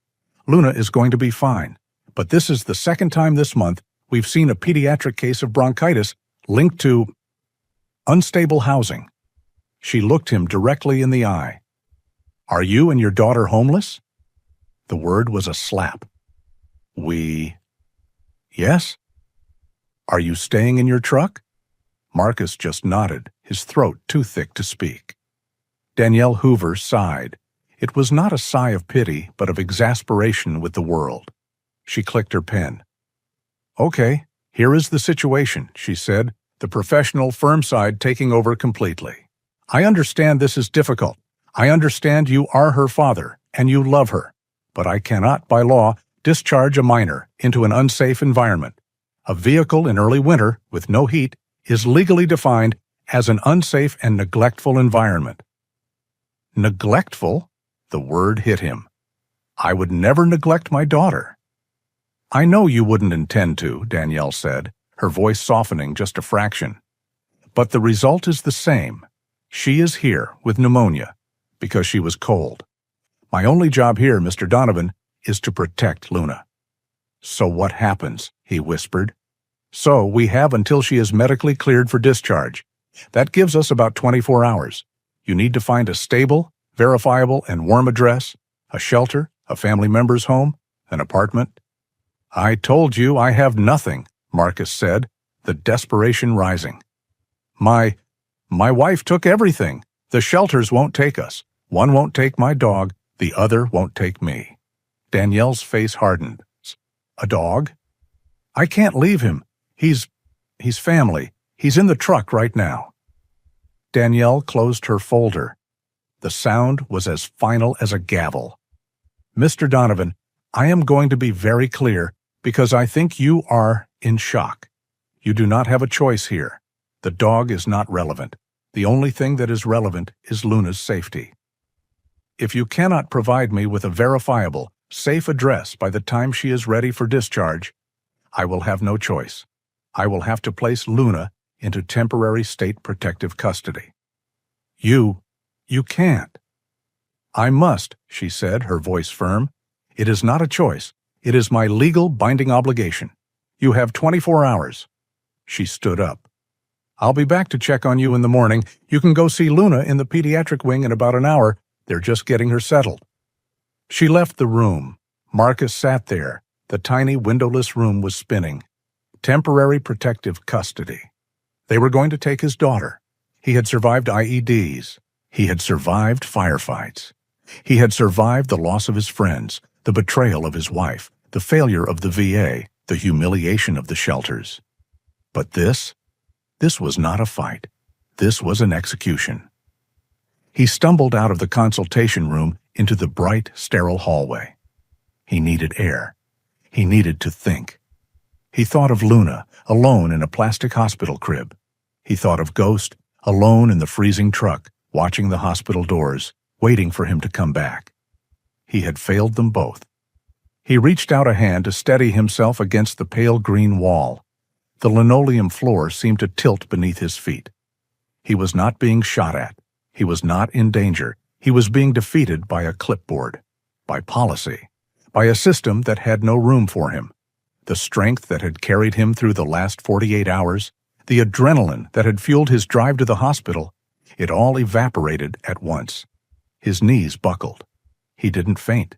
Luna is going to be fine, but this is the second time this month we've seen a pediatric case of bronchitis linked to unstable housing. She looked him directly in the eye. Are you and your daughter homeless? The word was a slap. Yes? Are you staying in your truck? Marcus just nodded, his throat too thick to speak. Danielle Hoover sighed. It was not a sigh of pity, but of exasperation with the world. She clicked her pen. Okay, here is the situation, she said, the professional firm side taking over completely. I understand this is difficult. I understand you are her father, and you love her. But I cannot, by law, discharge a minor into an unsafe environment. A vehicle in early winter, with no heat, is legally defined as an unsafe and neglectful environment. Neglectful? The word hit him. I would never neglect my daughter. I know you wouldn't intend to, Danielle said, her voice softening just a fraction. But the result is the same. She is here with pneumonia because she was cold. My only job here, Mr. Donovan, is to protect Luna. So what happens? He whispered. So we have until she is medically cleared for discharge. That gives us about 24 hours. You need to find a stable, verifiable, and warm address, a shelter, a family member's home, an apartment. I told you I have nothing, Marcus said, the desperation rising. My wife took everything. The shelters won't take us. One won't take my dog, the other won't take me. Danielle's face hardened. A dog? I can't leave him. He's family. He's in the truck right now. Danielle closed her folder. The sound was as final as a gavel. Mr. Donovan, I am going to be very clear because I think you are in shock. You do not have a choice here. The dog is not relevant. The only thing that is relevant is Luna's safety. If you cannot provide me with a verifiable, safe address by the time she is ready for discharge, I will have no choice. I will have to place Luna into temporary state protective custody. You can't. I must, she said, her voice firm. It is not a choice. It is my legal binding obligation. You have 24 hours. She stood up. I'll be back to check on you in the morning. You can go see Luna in the pediatric wing in about an hour. They're just getting her settled. She left the room. Marcus sat there. The tiny windowless room was spinning. Temporary protective custody. They were going to take his daughter. He had survived IEDs. He had survived firefights. He had survived the loss of his friends, the betrayal of his wife, the failure of the VA, the humiliation of the shelters. But this was not a fight. This was an execution. He stumbled out of the consultation room into the bright, sterile hallway. He needed air. He needed to think. He thought of Luna, alone in a plastic hospital crib. He thought of Ghost, alone in the freezing truck, watching the hospital doors, waiting for him to come back. He had failed them both. He reached out a hand to steady himself against the pale green wall. The linoleum floor seemed to tilt beneath his feet. He was not being shot at. He was not in danger. He was being defeated by a clipboard, by policy, by a system that had no room for him. The strength that had carried him through the last 48 hours, the adrenaline that had fueled his drive to the hospital, it all evaporated at once. His knees buckled. He didn't faint.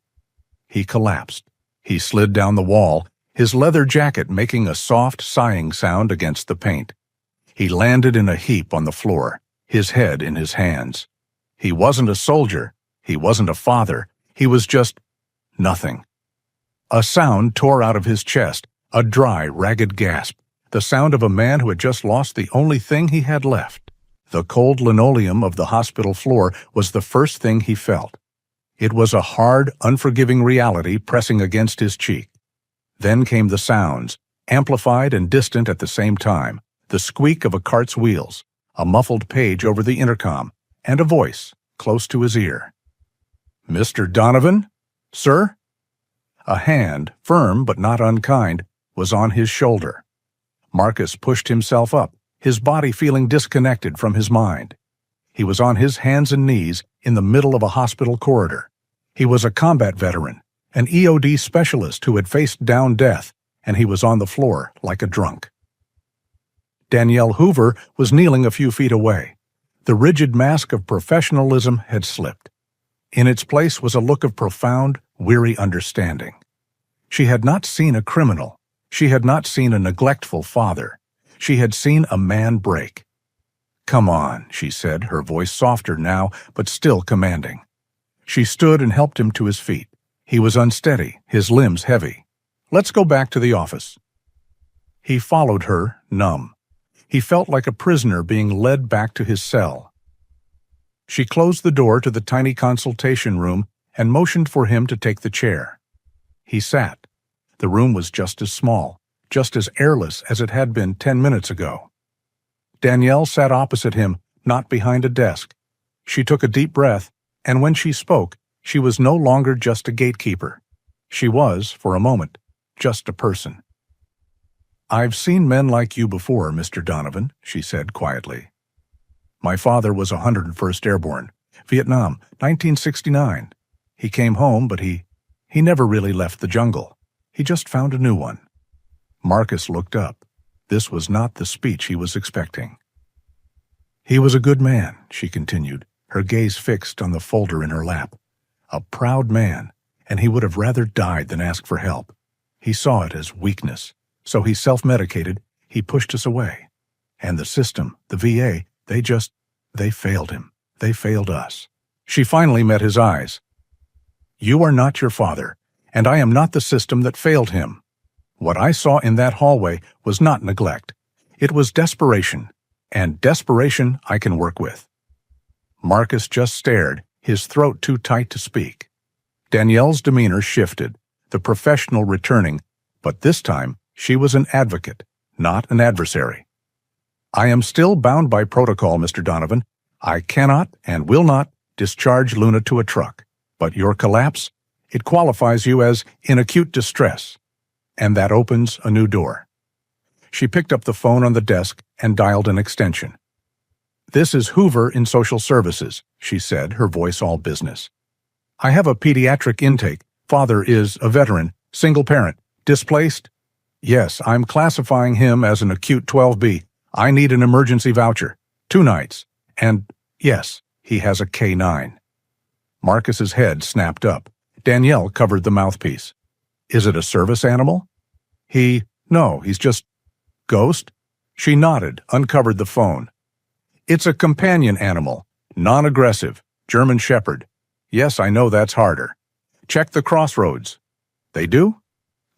He collapsed. He slid down the wall, his leather jacket making a soft, sighing sound against the paint. He landed in a heap on the floor, his head in his hands. He wasn't a soldier. He wasn't a father. He was just nothing. A sound tore out of his chest, a dry, ragged gasp, the sound of a man who had just lost the only thing he had left. The cold linoleum of the hospital floor was the first thing he felt. It was a hard, unforgiving reality pressing against his cheek. Then came the sounds, amplified and distant at the same time, the squeak of a cart's wheels, a muffled page over the intercom, and a voice close to his ear. "Mr. Donovan? Sir?" A hand, firm but not unkind, was on his shoulder. Marcus pushed himself up, his body feeling disconnected from his mind. He was on his hands and knees in the middle of a hospital corridor. He was a combat veteran, an EOD specialist who had faced down death, and he was on the floor like a drunk. Danielle Hoover was kneeling a few feet away. The rigid mask of professionalism had slipped. In its place was a look of profound, weary understanding. She had not seen a criminal. She had not seen a neglectful father. She had seen a man break. "Come on," she said, her voice softer now, but still commanding. She stood and helped him to his feet. He was unsteady, his limbs heavy. "Let's go back to the office." He followed her, numb. He felt like a prisoner being led back to his cell. She closed the door to the tiny consultation room and motioned for him to take the chair. He sat. The room was just as small, just as airless as it had been 10 minutes ago. Danielle sat opposite him, not behind a desk. She took a deep breath, and when she spoke, she was no longer just a gatekeeper. She was, for a moment, just a person. "I've seen men like you before, Mr. Donovan," she said quietly. "My father was 101st Airborne, Vietnam, 1969. He came home, but he never really left the jungle. He just found a new one." Marcus looked up. This was not the speech he was expecting. "He was a good man," she continued, her gaze fixed on the folder in her lap. "A proud man, and he would have rather died than ask for help. He saw it as weakness, so he self-medicated. He pushed us away. And the system, the VA, they failed him. They failed us." She finally met his eyes. "You are not your father, and I am not the system that failed him. What I saw in that hallway was not neglect. It was desperation, and desperation I can work with." Marcus just stared, his throat too tight to speak. Danielle's demeanor shifted, the professional returning, but this time she was an advocate, not an adversary. "I am still bound by protocol, Mr. Donovan. I cannot and will not discharge Luna to a truck, but your collapse, it qualifies you as in acute distress, and that opens a new door." She picked up the phone on the desk and dialed an extension. "This is Hoover in Social Services," she said, her voice all business. "I have a pediatric intake. Father is a veteran, single parent, displaced. Yes, I'm classifying him as an acute 12B. I need an emergency voucher. 2 nights. And, yes, he has a canine." Marcus's head snapped up. Danielle covered the mouthpiece. "Is it a service animal?" No, he's just..." "Ghost?" She nodded, uncovered the phone. "It's a companion animal. Non-aggressive, German Shepherd. Yes, I know that's harder. Check the crossroads. They do?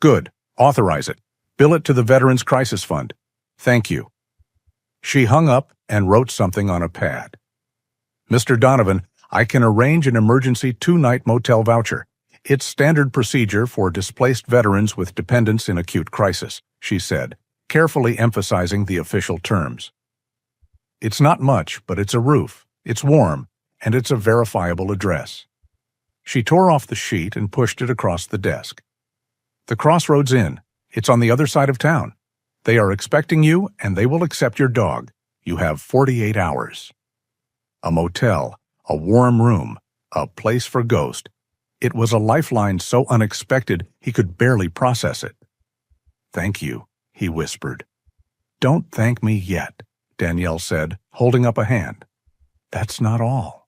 Good. Authorize it. Bill it to the Veterans Crisis Fund. Thank you. She hung up and wrote something on a pad. Mr. Donovan, I can arrange an emergency 2-night motel voucher. It's standard procedure for displaced veterans with dependents in acute crisis, she said, carefully emphasizing the official terms. It's not much, but it's a roof, it's warm, and it's a verifiable address. She tore off the sheet and pushed it across the desk. The Crossroads Inn. It's on the other side of town. They are expecting you, and they will accept your dog. You have 48 hours. A motel, a warm room, a place for Ghost. It was a lifeline so unexpected he could barely process it. Thank you, he whispered. Don't thank me yet, Danielle said, holding up a hand. That's not all.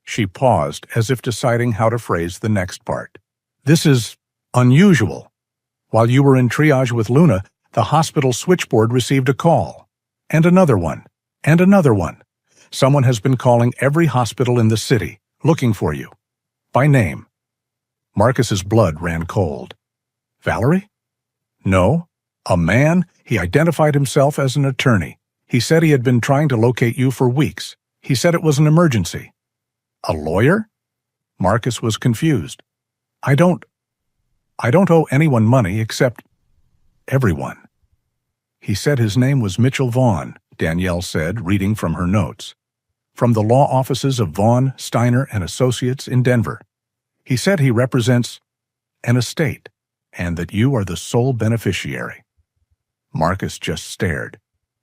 She paused as if deciding how to phrase the next part. This is unusual. While you were in triage with Luna, the hospital switchboard received a call. And another one. And another one. Someone has been calling every hospital in the city, looking for you. By name. Marcus's blood ran cold. Valerie? No. A man. He identified himself as an attorney. He said he had been trying to locate you for weeks. He said it was an emergency. A lawyer? Marcus was confused. I don't owe anyone money except everyone. He said his name was Mitchell Vaughn, Danielle said, reading from her notes. From the law offices of Vaughn, Steiner, and Associates in Denver. He said he represents an estate, and that you are the sole beneficiary. Marcus just stared.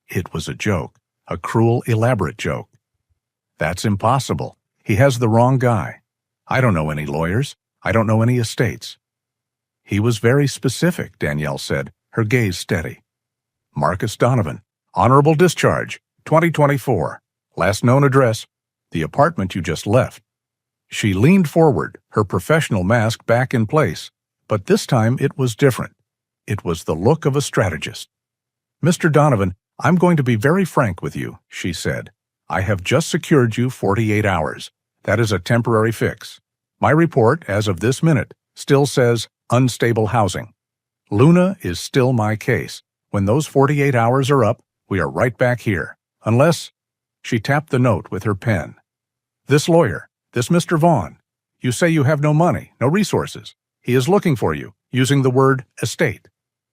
It was a joke, a cruel, elaborate joke. That's impossible. He has the wrong guy. I don't know any lawyers. I don't know any estates. He was very specific, Danielle said, her gaze steady. Marcus Donovan, honorable discharge, 2024. Last known address, the apartment you just left. She leaned forward, her professional mask back in place, but this time it was different. It was the look of a strategist. Mr. Donovan, I'm going to be very frank with you, she said. I have just secured you 48 hours. That is a temporary fix. My report, as of this minute, still says unstable housing. Luna is still my case. When those 48 hours are up, we are right back here. Unless... She tapped the note with her pen. This lawyer, this Mr. Vaughn, you say you have no money, no resources. He is looking for you, using the word estate.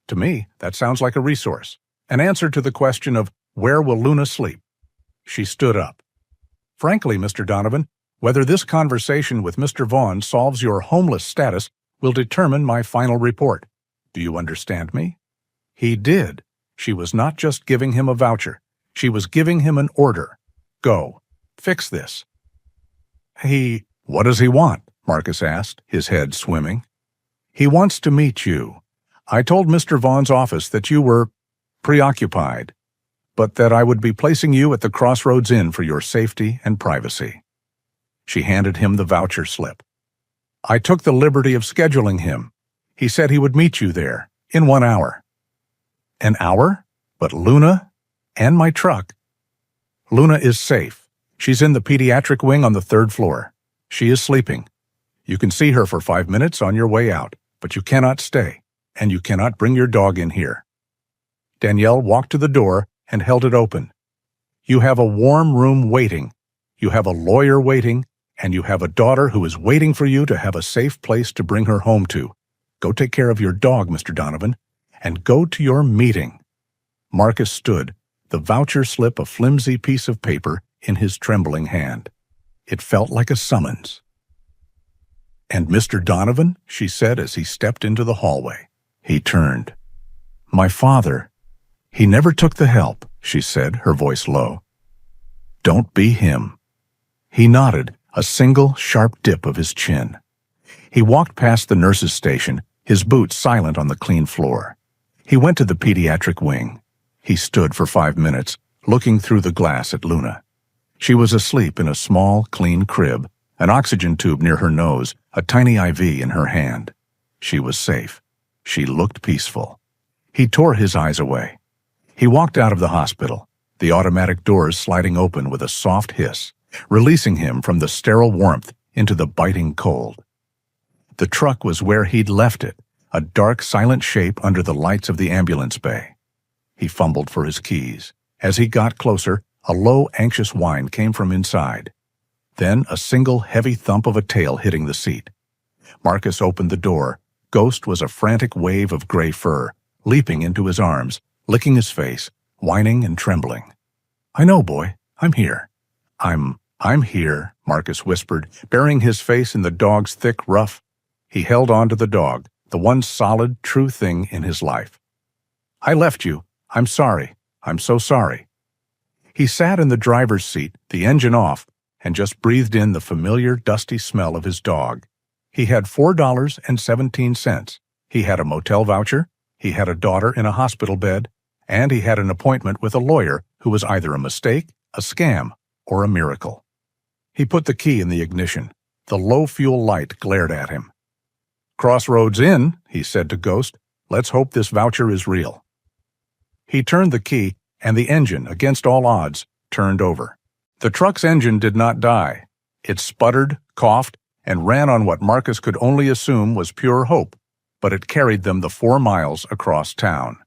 To me, that sounds like a resource. An answer to the question of where will Luna sleep? She stood up. Frankly, Mr. Donovan, whether this conversation with Mr. Vaughn solves your homeless status will determine my final report. Do you understand me? He did. She was not just giving him a voucher. She was giving him an order. Go. Fix this. What does he want? Marcus asked, his head swimming. He wants to meet you. I told Mr. Vaughn's office that you were preoccupied, but that I would be placing you at the Crossroads Inn for your safety and privacy. She handed him the voucher slip. I took the liberty of scheduling him. He said he would meet you there, in 1 hour. An hour? But Luna? And my truck. Luna is safe. She's in the pediatric wing on the 3rd floor. She is sleeping. You can see her for 5 minutes on your way out, but you cannot stay, and you cannot bring your dog in here. Danielle walked to the door and held it open. You have a warm room waiting. You have a lawyer waiting, and you have a daughter who is waiting for you to have a safe place to bring her home to. Go take care of your dog, Mr. Donovan, and go to your meeting. Marcus stood, the voucher slip a flimsy piece of paper in his trembling hand. It felt like a summons. And Mr. Donovan, she said as he stepped into the hallway. He turned. My father. He never took the help, she said, her voice low. Don't be him. He nodded, a single sharp dip of his chin. He walked past the nurse's station, his boots silent on the clean floor. He went to the pediatric wing. He stood for 5 minutes, looking through the glass at Luna. She was asleep in a small, clean crib, an oxygen tube near her nose, a tiny IV in her hand. She was safe. She looked peaceful. He tore his eyes away. He walked out of the hospital, the automatic doors sliding open with a soft hiss, releasing him from the sterile warmth into the biting cold. The truck was where he'd left it, a dark, silent shape under the lights of the ambulance bay. He fumbled for his keys. As he got closer, a low, anxious whine came from inside. Then a single, heavy thump of a tail hitting the seat. Marcus opened the door. Ghost was a frantic wave of gray fur, leaping into his arms, licking his face, whining and trembling. "I know, boy. I'm here." I'm here," Marcus whispered, burying his face in the dog's thick ruff. He held on to the dog, the one solid, true thing in his life. "I left you. I'm sorry. I'm so sorry." He sat in the driver's seat, the engine off, and just breathed in the familiar, dusty smell of his dog. He had $4.17. He had a motel voucher, he had a daughter in a hospital bed, and he had an appointment with a lawyer who was either a mistake, a scam, or a miracle. He put the key in the ignition. The low-fuel light glared at him. "Crossroads Inn," he said to Ghost. "Let's hope this voucher is real." He turned the key, and the engine, against all odds, turned over. The truck's engine did not die. It sputtered, coughed, and ran on what Marcus could only assume was pure hope, but it carried them the 4 miles across town.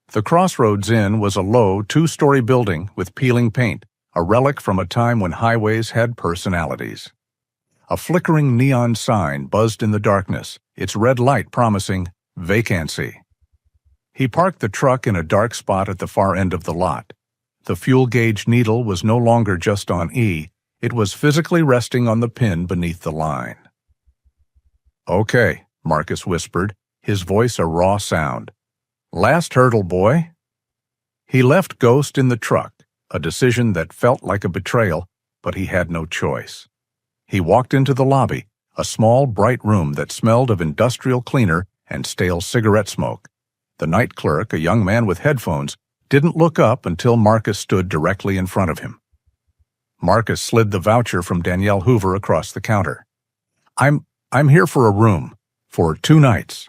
The Crossroads Inn was a low, 2-story building with peeling paint, a relic from a time when highways had personalities. A flickering neon sign buzzed in the darkness, its red light promising vacancy. He parked the truck in a dark spot at the far end of the lot. The fuel gauge needle was no longer just on E, it was physically resting on the pin beneath the line. "Okay," Marcus whispered, his voice a raw sound. "Last hurdle, boy." He left Ghost in the truck, a decision that felt like a betrayal, but he had no choice. He walked into the lobby, a small, bright room that smelled of industrial cleaner and stale cigarette smoke. The night clerk, a young man with headphones, didn't look up until Marcus stood directly in front of him. Marcus slid the voucher from Danielle Hoover across the counter. I'm here for a room, for 2 nights."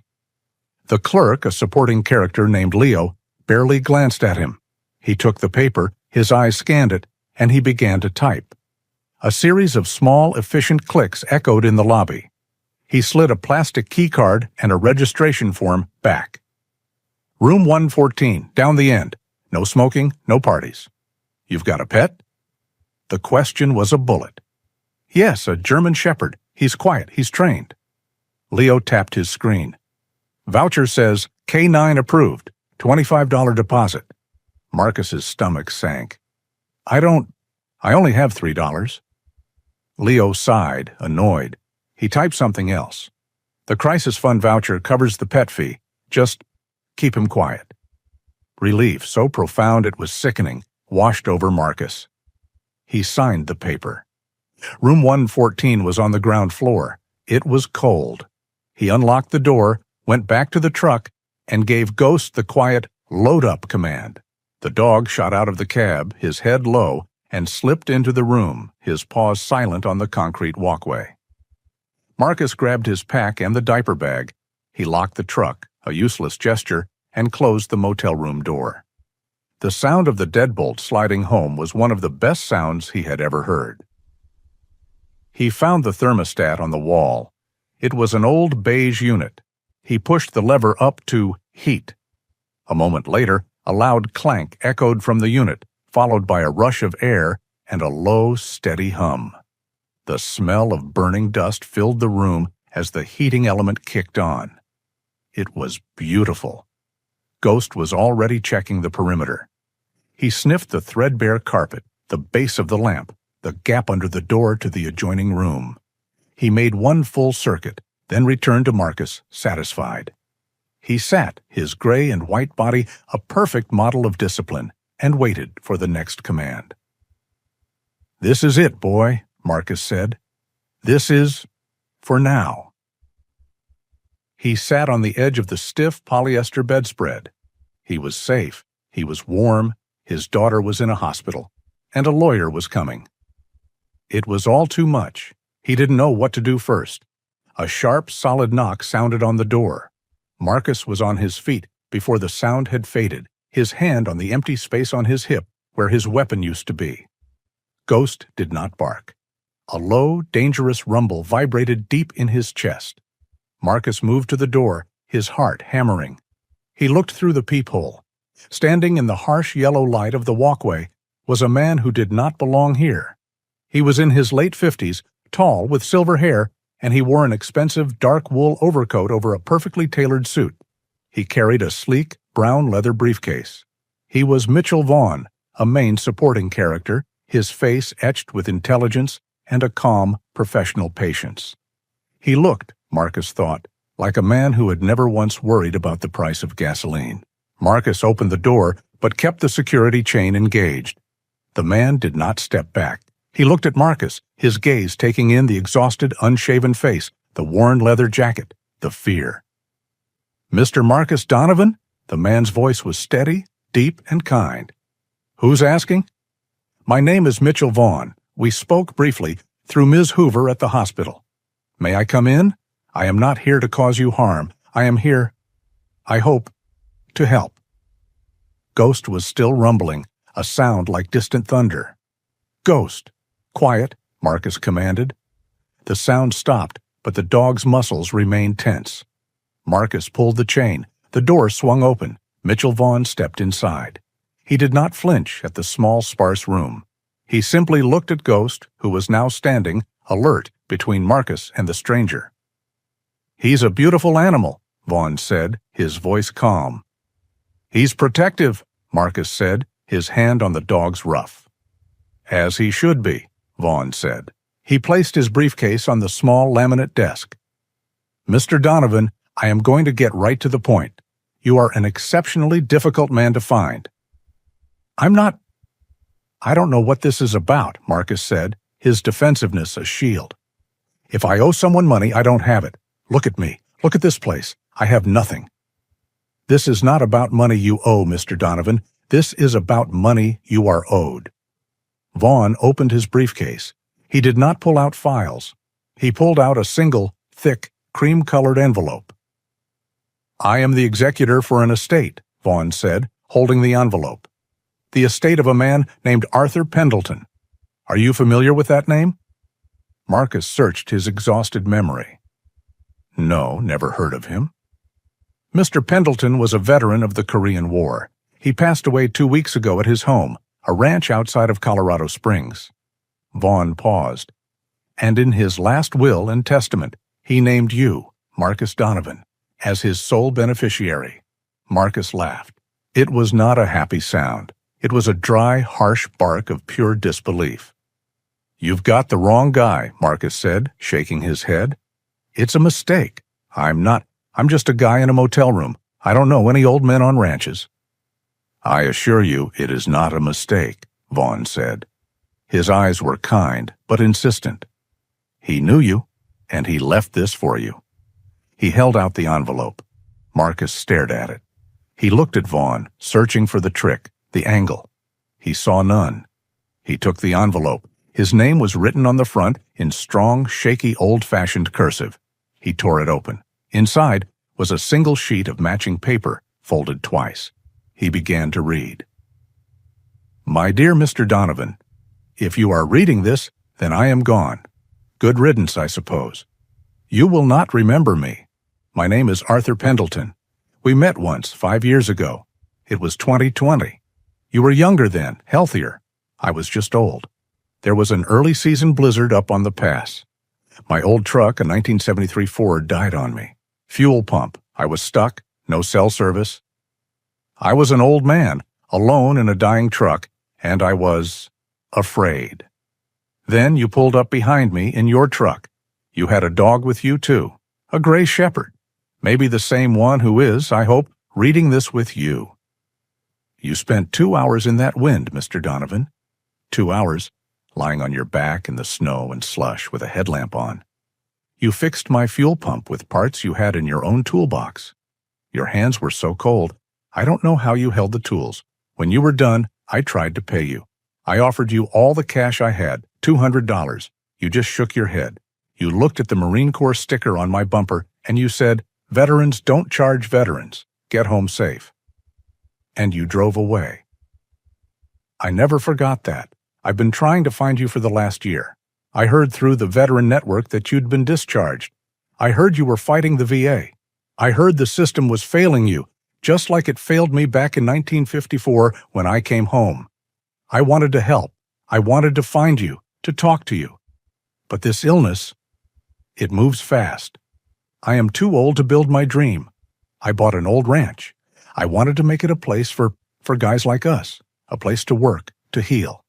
The clerk, a supporting character named Leo, barely glanced at him. He took the paper, his eyes scanned it, and he began to type. A series of small, efficient clicks echoed in the lobby. He slid a plastic key card and a registration form back. "Room 114, down the end. No smoking, no parties. You've got a pet?" The question was a bullet. "Yes, a German Shepherd. He's quiet, he's trained." Leo tapped his screen. "Voucher says canine approved, $25 deposit." Marcus's stomach sank. I only have $3. Leo sighed, annoyed. He typed something else. "The Crisis Fund voucher covers the pet fee. Just keep him quiet." Relief, so profound it was sickening, washed over Marcus. He signed the paper. Room 114 was on the ground floor. It was cold. He unlocked the door, went back to the truck, and gave Ghost the quiet "load up" command. The dog shot out of the cab, his head low, and slipped into the room, his paws silent on the concrete walkway. Marcus grabbed his pack and the diaper bag. He locked the truck, a useless gesture, and closed the motel room door. The sound of the deadbolt sliding home was one of the best sounds he had ever heard. He found the thermostat on the wall. It was an old beige unit. He pushed the lever up to heat. A moment later, a loud clank echoed from the unit, followed by a rush of air and a low, steady hum. The smell of burning dust filled the room as the heating element kicked on. It was beautiful. Ghost was already checking the perimeter. He sniffed the threadbare carpet, the base of the lamp, the gap under the door to the adjoining room. He made one full circuit, then returned to Marcus, satisfied. He sat, his gray and white body a perfect model of discipline, and waited for the next command. "This is it, boy," Marcus said. "This is for now." He sat on the edge of the stiff polyester bedspread. He was safe, he was warm, his daughter was in a hospital, and a lawyer was coming. It was all too much. He didn't know what to do first. A sharp, solid knock sounded on the door. Marcus was on his feet before the sound had faded, his hand on the empty space on his hip where his weapon used to be. Ghost did not bark. A low, dangerous rumble vibrated deep in his chest. Marcus moved to the door, his heart hammering. He looked through the peephole. Standing in the harsh yellow light of the walkway was a man who did not belong here. He was in his late 50s, tall, with silver hair, and he wore an expensive dark wool overcoat over a perfectly tailored suit. He carried a sleek, brown leather briefcase. He was Mitchell Vaughn, a main supporting character, his face etched with intelligence and a calm, professional patience. He looked, Marcus thought, like a man who had never once worried about the price of gasoline. Marcus opened the door, but kept the security chain engaged. The man did not step back. He looked at Marcus, his gaze taking in the exhausted, unshaven face, the worn leather jacket, the fear. "Mr. Marcus Donovan?" The man's voice was steady, deep, and kind. "Who's asking?" "My name is Mitchell Vaughn. We spoke briefly through Ms. Hoover at the hospital. May I come in? I am not here to cause you harm. I am here, I hope, to help." Ghost was still rumbling, a sound like distant thunder. "Ghost! Quiet," Marcus commanded. The sound stopped, but the dog's muscles remained tense. Marcus pulled the chain. The door swung open. Mitchell Vaughn stepped inside. He did not flinch at the small, sparse room. He simply looked at Ghost, who was now standing, alert, between Marcus and the stranger. "He's a beautiful animal," Vaughn said, his voice calm. "He's protective," Marcus said, his hand on the dog's ruff. "As he should be," Vaughn said. He placed his briefcase on the small laminate desk. "Mr. Donovan, I am going to get right to the point. You are an exceptionally difficult man to find." I don't know what this is about," Marcus said, his defensiveness a shield. "If I owe someone money, I don't have it. Look at me. Look at this place. I have nothing." "This is not about money you owe, Mr. Donovan. This is about money you are owed." Vaughn opened his briefcase. He did not pull out files. He pulled out a single, thick, cream-colored envelope. "I am the executor for an estate," Vaughn said, holding the envelope. "The estate of a man named Arthur Pendleton. Are you familiar with that name?" Marcus searched his exhausted memory. "No, never heard of him." "Mr. Pendleton was a veteran of the Korean War. He passed away 2 weeks ago at his home, a ranch outside of Colorado Springs." Vaughn paused. "And in his last will and testament, he named you, Marcus Donovan, as his sole beneficiary." Marcus laughed. It was not a happy sound. It was a dry, harsh bark of pure disbelief. "You've got the wrong guy," Marcus said, shaking his head. "It's a mistake. I'm just a guy in a motel room. I don't know any old men on ranches." "I assure you it is not a mistake," Vaughn said. His eyes were kind, but insistent. "He knew you, and he left this for you." He held out the envelope. Marcus stared at it. He looked at Vaughn, searching for the trick, the angle. He saw none. He took the envelope. His name was written on the front in strong, shaky, old-fashioned cursive. He tore it open. Inside was a single sheet of matching paper, folded twice. He began to read. "My dear Mr. Donovan, if you are reading this, then I am gone. Good riddance, I suppose. You will not remember me. My name is Arthur Pendleton. We met once, 5 years ago. It was 2020. You were younger then, healthier. I was just old. There was an early season blizzard up on the pass. My old truck, a 1973 Ford, died on me. Fuel pump. I was stuck, no cell service. I was an old man, alone in a dying truck, and I was afraid. Then you pulled up behind me in your truck. You had a dog with you, too, a gray shepherd, maybe the same one who is, I hope, reading this with you. You spent 2 hours in that wind, Mr. Donovan. 2 hours, lying on your back in the snow and slush with a headlamp on. You fixed my fuel pump with parts you had in your own toolbox. Your hands were so cold, I don't know how you held the tools. When you were done, I tried to pay you. I offered you all the cash I had, $200. You just shook your head. You looked at the Marine Corps sticker on my bumper, and you said, 'Veterans don't charge veterans. Get home safe.' And you drove away. I never forgot that. I've been trying to find you for the last year. I heard through the veteran network that you'd been discharged. I heard you were fighting the VA. I heard the system was failing you, just like it failed me back in 1954 when I came home. I wanted to help. I wanted to find you, to talk to you. But this illness, it moves fast. I am too old to build my dream. I bought an old ranch. I wanted to make it a place for guys like us, a place to work, to heal.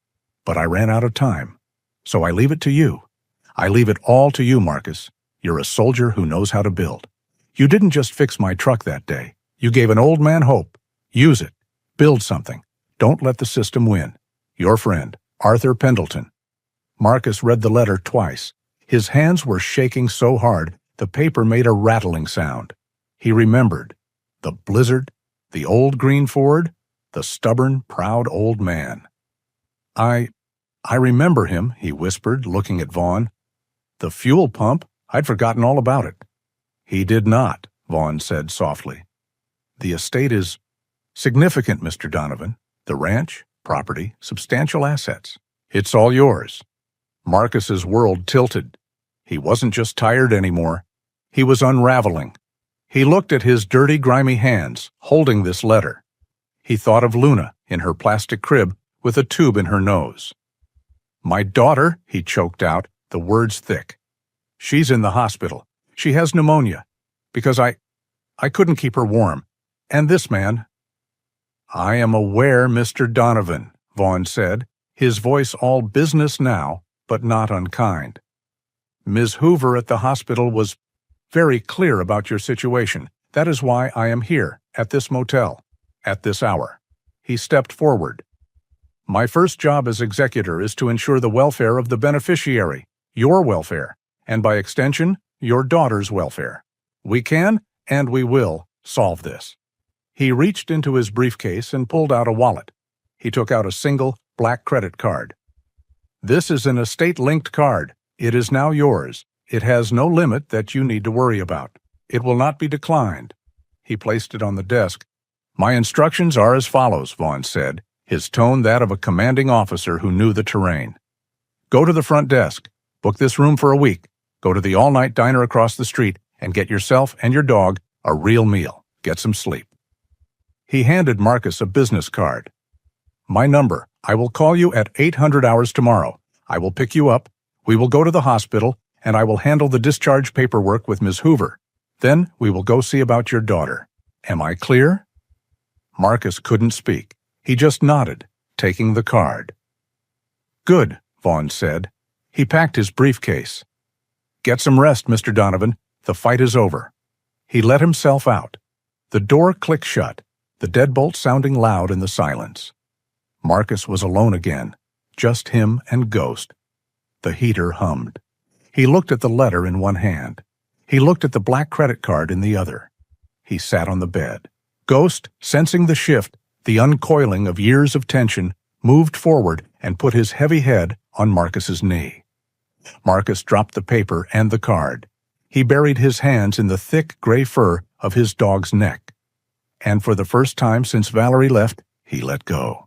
But I ran out of time. So I leave it to you. I leave it all to you, Marcus. You're a soldier who knows how to build. You didn't just fix my truck that day. You gave an old man hope. Use it. Build something. Don't let the system win. Your friend, Arthur Pendleton. Marcus read the letter twice. His hands were shaking so hard, the paper made a rattling sound. He remembered. The blizzard, the old green Ford, the stubborn, proud old man. I remember him, he whispered, looking at Vaughn. The fuel pump? I'd forgotten all about it. He did not, Vaughn said softly. The estate is significant, Mr. Donovan. The ranch, property, substantial assets. It's all yours. Marcus's world tilted. He wasn't just tired anymore. He was unraveling. He looked at his dirty, grimy hands, holding this letter. He thought of Luna in her plastic crib with a tube in her nose. My daughter, he choked out, the words thick. She's in the hospital. She has pneumonia. Because I couldn't keep her warm. And this man. I am aware, Mr. Donovan, Vaughn said, his voice all business now, but not unkind. Ms. Hoover at the hospital was very clear about your situation. That is why I am here, at this motel, at this hour. He stepped forward. My first job as executor is to ensure the welfare of the beneficiary, your welfare, and by extension, your daughter's welfare. We can, and we will, solve this. He reached into his briefcase and pulled out a wallet. He took out a single, black credit card. This is an estate-linked card. It is now yours. It has no limit that you need to worry about. It will not be declined. He placed it on the desk. My instructions are as follows, Vaughn said, his tone that of a commanding officer who knew the terrain. Go to the front desk. Book this room for a week. Go to the all-night diner across the street and get yourself and your dog a real meal. Get some sleep. He handed Marcus a business card. My number. I will call you at 800 hours tomorrow. I will pick you up. We will go to the hospital, and I will handle the discharge paperwork with Ms. Hoover. Then we will go see about your daughter. Am I clear? Marcus couldn't speak. He just nodded, taking the card. Good, Vaughn said. He packed his briefcase. Get some rest, Mr. Donovan. The fight is over. He let himself out. The door clicked shut, the deadbolt sounding loud in the silence. Marcus was alone again, just him and Ghost. The heater hummed. He looked at the letter in one hand. He looked at the black credit card in the other. He sat on the bed. Ghost, sensing the shift, the uncoiling of years of tension, moved forward and put his heavy head on Marcus's knee. Marcus dropped the paper and the card. He buried his hands in the thick gray fur of his dog's neck. And for the first time since Valerie left, he let go.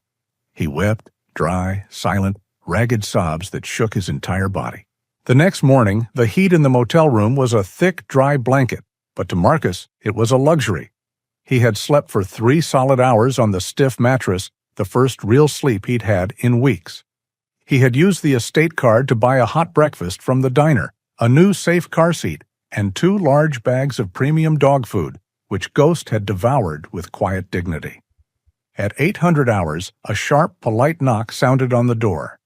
He wept, dry, silent, ragged sobs that shook his entire body. The next morning, the heat in the motel room was a thick, dry blanket, but to Marcus, it was a luxury. He had slept for 3 solid hours on the stiff mattress, the first real sleep he'd had in weeks. He had used the estate card to buy a hot breakfast from the diner, a new safe car seat, and 2 large bags of premium dog food, which Ghost had devoured with quiet dignity. At 800 hours, a sharp, polite knock sounded on the door.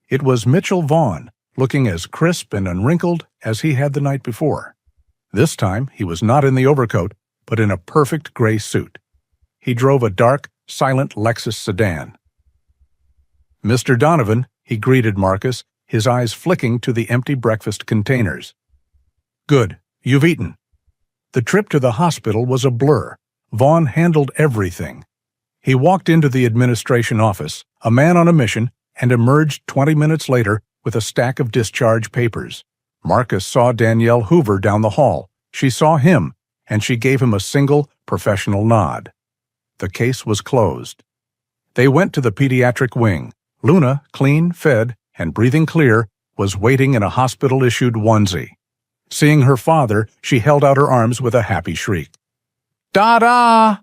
It was Mitchell Vaughn, looking as crisp and unwrinkled as he had the night before. This time, he was not in the overcoat, but in a perfect gray suit. He drove a dark, silent Lexus sedan. Mr. Donovan, he greeted Marcus, his eyes flicking to the empty breakfast containers. Good, you've eaten. The trip to the hospital was a blur. Vaughn handled everything. He walked into the administration office, a man on a mission, and emerged 20 minutes later with a stack of discharge papers. Marcus saw Danielle Hoover down the hall. She saw him, and she gave him a single, professional nod. The case was closed. They went to the pediatric wing. Luna, clean, fed, and breathing clear, was waiting in a hospital-issued onesie. Seeing her father, she held out her arms with a happy shriek. "Da-da!"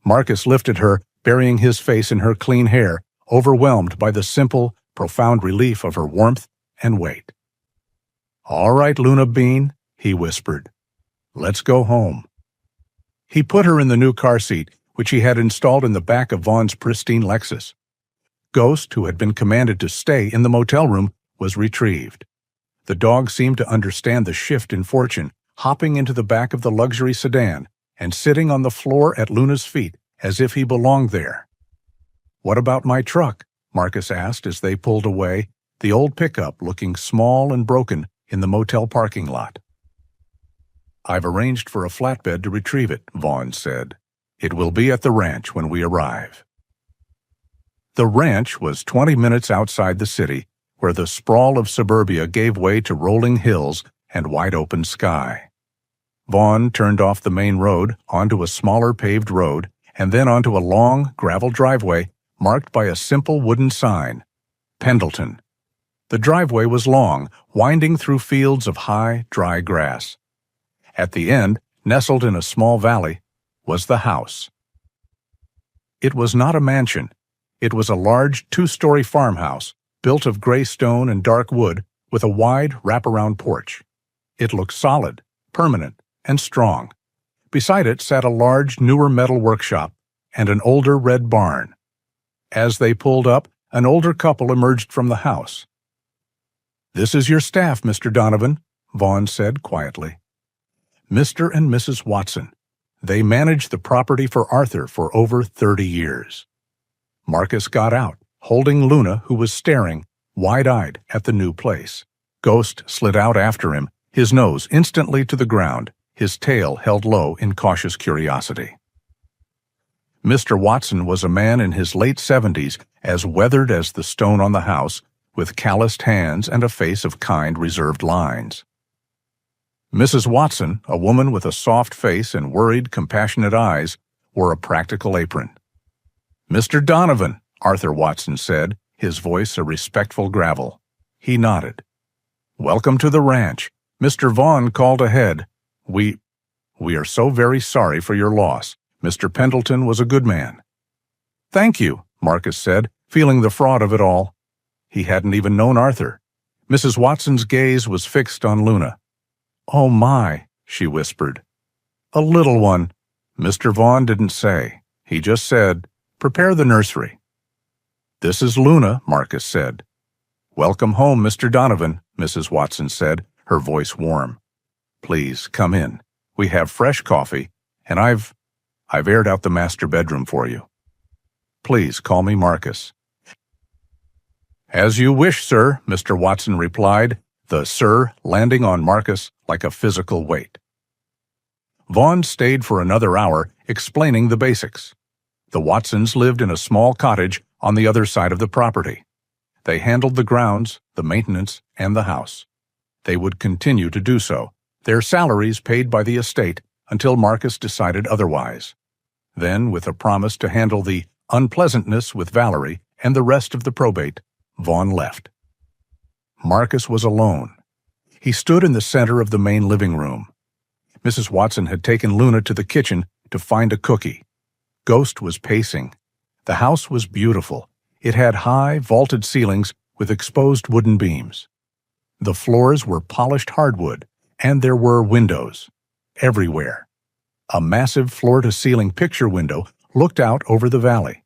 Marcus lifted her, burying his face in her clean hair, overwhelmed by the simple, profound relief of her warmth and weight. "All right, Luna Bean," he whispered. "Let's go home." He put her in the new car seat, which he had installed in the back of Vaughn's pristine Lexus. Ghost, who had been commanded to stay in the motel room, was retrieved. The dog seemed to understand the shift in fortune, hopping into the back of the luxury sedan and sitting on the floor at Luna's feet as if he belonged there. "What about my truck?" Marcus asked as they pulled away, the old pickup looking small and broken in the motel parking lot. "I've arranged for a flatbed to retrieve it," Vaughn said. "It will be at the ranch when we arrive." The ranch was 20 minutes outside the city, where the sprawl of suburbia gave way to rolling hills and wide-open sky. Vaughn turned off the main road onto a smaller paved road and then onto a long, gravel driveway marked by a simple wooden sign, Pendleton. The driveway was long, winding through fields of high, dry grass. At the end, nestled in a small valley, was the house. It was not a mansion. It was a large two-story farmhouse, built of gray stone and dark wood, with a wide wraparound porch. It looked solid, permanent, and strong. Beside it sat a large, newer metal workshop and an older red barn. As they pulled up, an older couple emerged from the house. "This is your staff, Mr. Donovan," Vaughn said quietly. "Mr. and Mrs. Watson. They managed the property for Arthur for over 30 years. Marcus got out, holding Luna, who was staring, wide-eyed, at the new place. Ghost slid out after him, his nose instantly to the ground, his tail held low in cautious curiosity. Mr. Watson was a man in his late 70s, as weathered as the stone on the house, with calloused hands and a face of kind, reserved lines. Mrs. Watson, a woman with a soft face and worried, compassionate eyes, wore a practical apron. "Mr. Donovan," Arthur Watson said, his voice a respectful gravel. He nodded. "Welcome to the ranch. Mr. Vaughn called ahead. We are so very sorry for your loss. Mr. Pendleton was a good man." "Thank you," Marcus said, feeling the fraud of it all. He hadn't even known Arthur. Mrs. Watson's gaze was fixed on Luna. "Oh my," she whispered. "A little one." Mr. Vaughn didn't say. He just said, "Prepare the nursery." "This is Luna," Marcus said. "Welcome home, Mr. Donovan," Mrs. Watson said, her voice warm. "Please, come in. We have fresh coffee, and I've aired out the master bedroom for you. Please call me Marcus." "As you wish, sir," Mr. Watson replied, the "sir" landing on Marcus like a physical weight. Vaughn stayed for another hour, explaining the basics. The Watsons lived in a small cottage on the other side of the property. They handled the grounds, the maintenance, and the house. They would continue to do so, their salaries paid by the estate, until Marcus decided otherwise. Then, with a promise to handle the unpleasantness with Valerie and the rest of the probate, Vaughn left. Marcus was alone. He stood in the center of the main living room. Mrs. Watson had taken Luna to the kitchen to find a cookie. Ghost was pacing. The house was beautiful. It had high, vaulted ceilings with exposed wooden beams. The floors were polished hardwood, and there were windows everywhere. A massive floor-to-ceiling picture window looked out over the valley.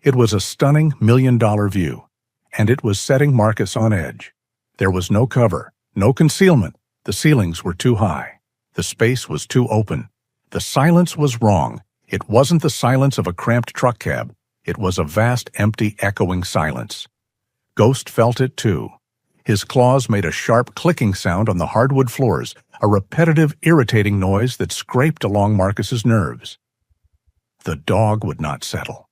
It was a stunning million-dollar view, and it was setting Marcus on edge. There was no cover, no concealment. The ceilings were too high. The space was too open. The silence was wrong. It wasn't the silence of a cramped truck cab. It was a vast, empty, echoing silence. Ghost felt it too. His claws made a sharp clicking sound on the hardwood floors, a repetitive, irritating noise that scraped along Marcus's nerves. The dog would not settle.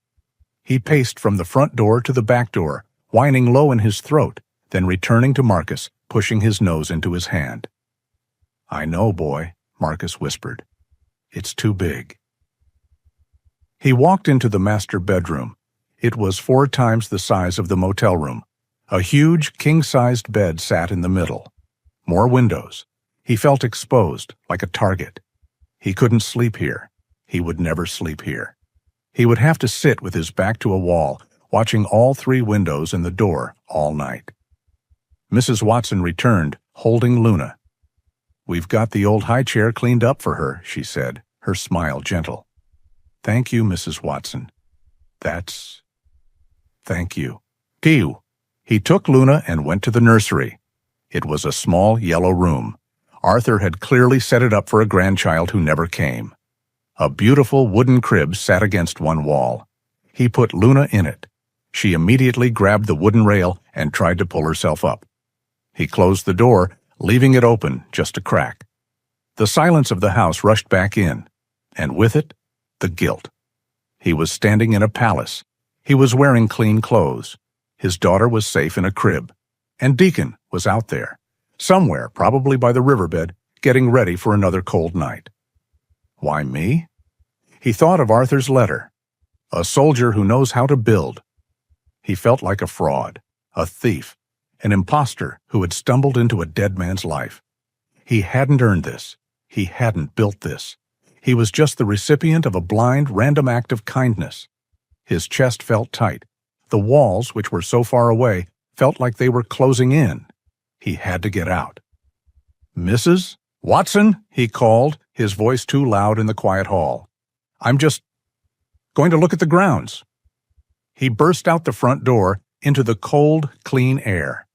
He paced from the front door to the back door, whining low in his throat, then returning to Marcus, pushing his nose into his hand. "I know, boy," Marcus whispered. "It's too big." He walked into the master bedroom. It was 4 times the size of the motel room. A huge, king-sized bed sat in the middle. More windows. He felt exposed, like a target. He couldn't sleep here. He would never sleep here. He would have to sit with his back to a wall, watching all 3 windows and the door all night. Mrs. Watson returned, holding Luna. "We've got the old high chair cleaned up for her," she said, her smile gentle. "Thank you, Mrs. Watson." Thank you. Pew. He took Luna and went to the nursery. It was a small yellow room. Arthur had clearly set it up for a grandchild who never came. A beautiful wooden crib sat against one wall. He put Luna in it. She immediately grabbed the wooden rail and tried to pull herself up. He closed the door, leaving it open just a crack. The silence of the house rushed back in, and with it, the guilt. He was standing in a palace. He was wearing clean clothes. His daughter was safe in a crib, and Deacon was out there, somewhere, probably by the riverbed, getting ready for another cold night. Why me? He thought of Arthur's letter. A soldier who knows how to build. He felt like a fraud, a thief, an imposter who had stumbled into a dead man's life. He hadn't earned this. He hadn't built this. He was just the recipient of a blind, random act of kindness. His chest felt tight. The walls, which were so far away, felt like they were closing in. He had to get out. "Mrs. Watson," he called, his voice too loud in the quiet hall. "I'm just going to look at the grounds." He burst out the front door into the cold, clean air.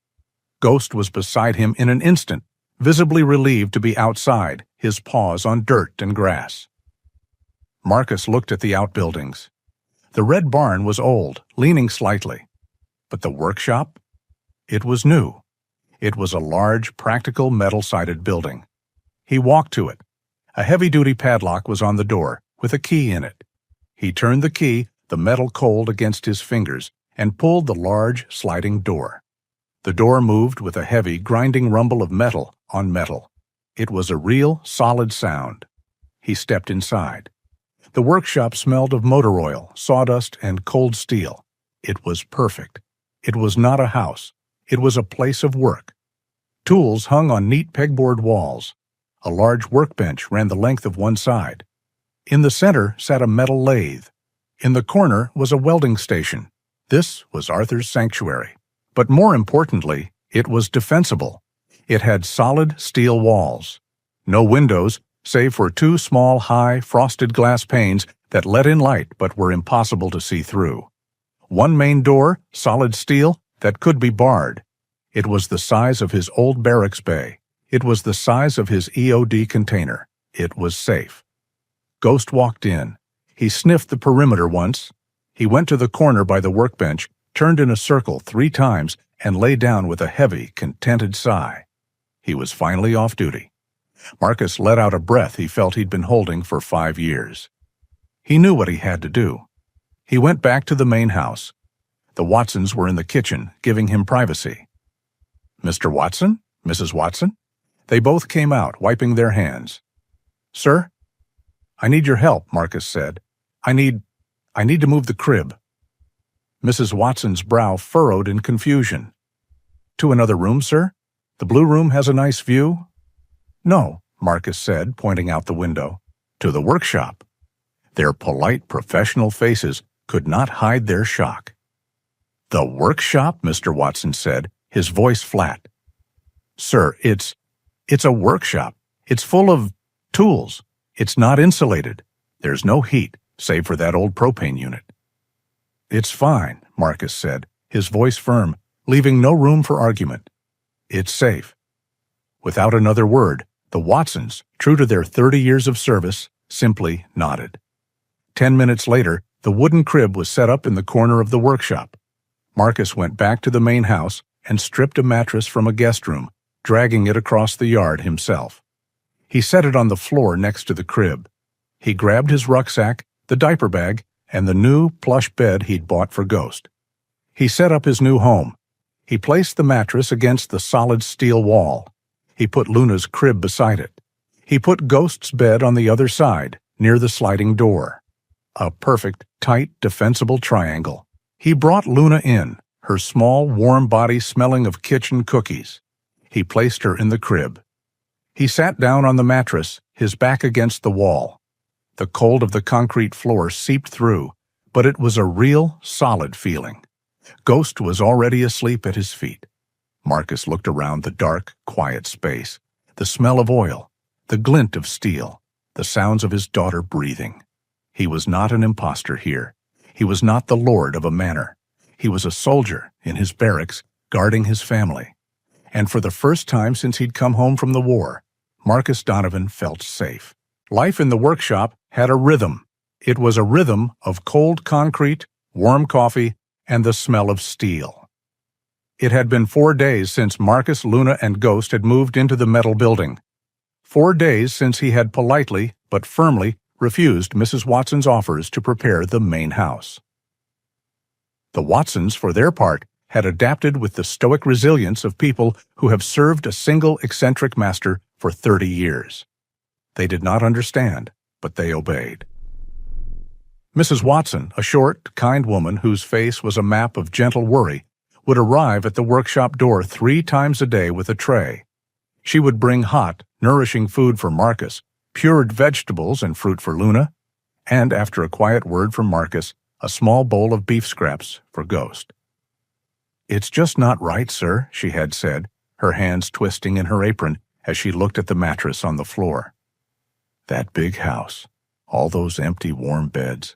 Ghost was beside him in an instant, visibly relieved to be outside, his paws on dirt and grass. Marcus looked at the outbuildings. The red barn was old, leaning slightly. But the workshop? It was new. It was a large, practical, metal-sided building. He walked to it. A heavy-duty padlock was on the door, with a key in it. He turned the key, the metal cold against his fingers, and pulled the large, sliding door. The door moved with a heavy, grinding rumble of metal on metal. It was a real, solid sound. He stepped inside. The workshop smelled of motor oil, sawdust, and cold steel. It was perfect. It was not a house. It was a place of work. Tools hung on neat pegboard walls. A large workbench ran the length of one side. In the center sat a metal lathe. In the corner was a welding station. This was Arthur's sanctuary. But more importantly, it was defensible. It had solid steel walls. No windows, save for 2 small, high, frosted glass panes that let in light but were impossible to see through. One main door, solid steel, that could be barred. It was the size of his old barracks bay. It was the size of his EOD container. It was safe. Ghost walked in. He sniffed the perimeter once. He went to the corner by the workbench, turned in a circle 3 times, and lay down with a heavy, contented sigh. He was finally off duty. Marcus let out a breath he felt he'd been holding for 5 years. He knew what he had to do. He went back to the main house. The Watsons were in the kitchen, giving him privacy. "Mr. Watson? Mrs. Watson?" They both came out, wiping their hands. "Sir?" "I need your help," Marcus said. I need to move the crib." Mrs. Watson's brow furrowed in confusion. "To another room, sir? The blue room has a nice view?" "No," Marcus said, pointing out the window. "To the workshop." Their polite, professional faces could not hide their shock. "The workshop?" Mr. Watson said, his voice flat. "Sir, it's a workshop. It's full of tools. It's not insulated. There's no heat, save for that old propane unit." "It's fine," Marcus said, his voice firm, leaving no room for argument. "It's safe." Without another word, the Watsons, true to their 30 years of service, simply nodded. 10 minutes later, the wooden crib was set up in the corner of the workshop. Marcus went back to the main house and stripped a mattress from a guest room, dragging it across the yard himself. He set it on the floor next to the crib. He grabbed his rucksack, the diaper bag, and the new plush bed he'd bought for Ghost. He set up his new home. He placed the mattress against the solid steel wall. He put Luna's crib beside it. He put Ghost's bed on the other side, near the sliding door. A perfect, tight, defensible triangle. He brought Luna in, her small, warm body smelling of kitchen cookies. He placed her in the crib. He sat down on the mattress, his back against the wall. The cold of the concrete floor seeped through, but it was a real, solid feeling. Ghost was already asleep at his feet. Marcus looked around the dark, quiet space. The smell of oil, the glint of steel, the sounds of his daughter breathing. He was not an imposter here. He was not the lord of a manor. He was a soldier in his barracks, guarding his family. And for the first time since he'd come home from the war, Marcus Donovan felt safe. Life in the workshop had a rhythm. It was a rhythm of cold concrete, warm coffee, and the smell of steel. It had been 4 days since Marcus, Luna, and Ghost had moved into the metal building. 4 days since he had politely, but firmly, refused Mrs. Watson's offers to prepare the main house. The Watsons, for their part, had adapted with the stoic resilience of people who have served a single eccentric master for 30 years. They did not understand, but they obeyed. Mrs. Watson, a short, kind woman whose face was a map of gentle worry, would arrive at the workshop door 3 times a day with a tray. She would bring hot, nourishing food for Marcus, pured vegetables and fruit for Luna, and, after a quiet word from Marcus, a small bowl of beef scraps for Ghost. "It's just not right, sir," she had said, her hands twisting in her apron as she looked at the mattress on the floor. That big house, all those empty, warm beds.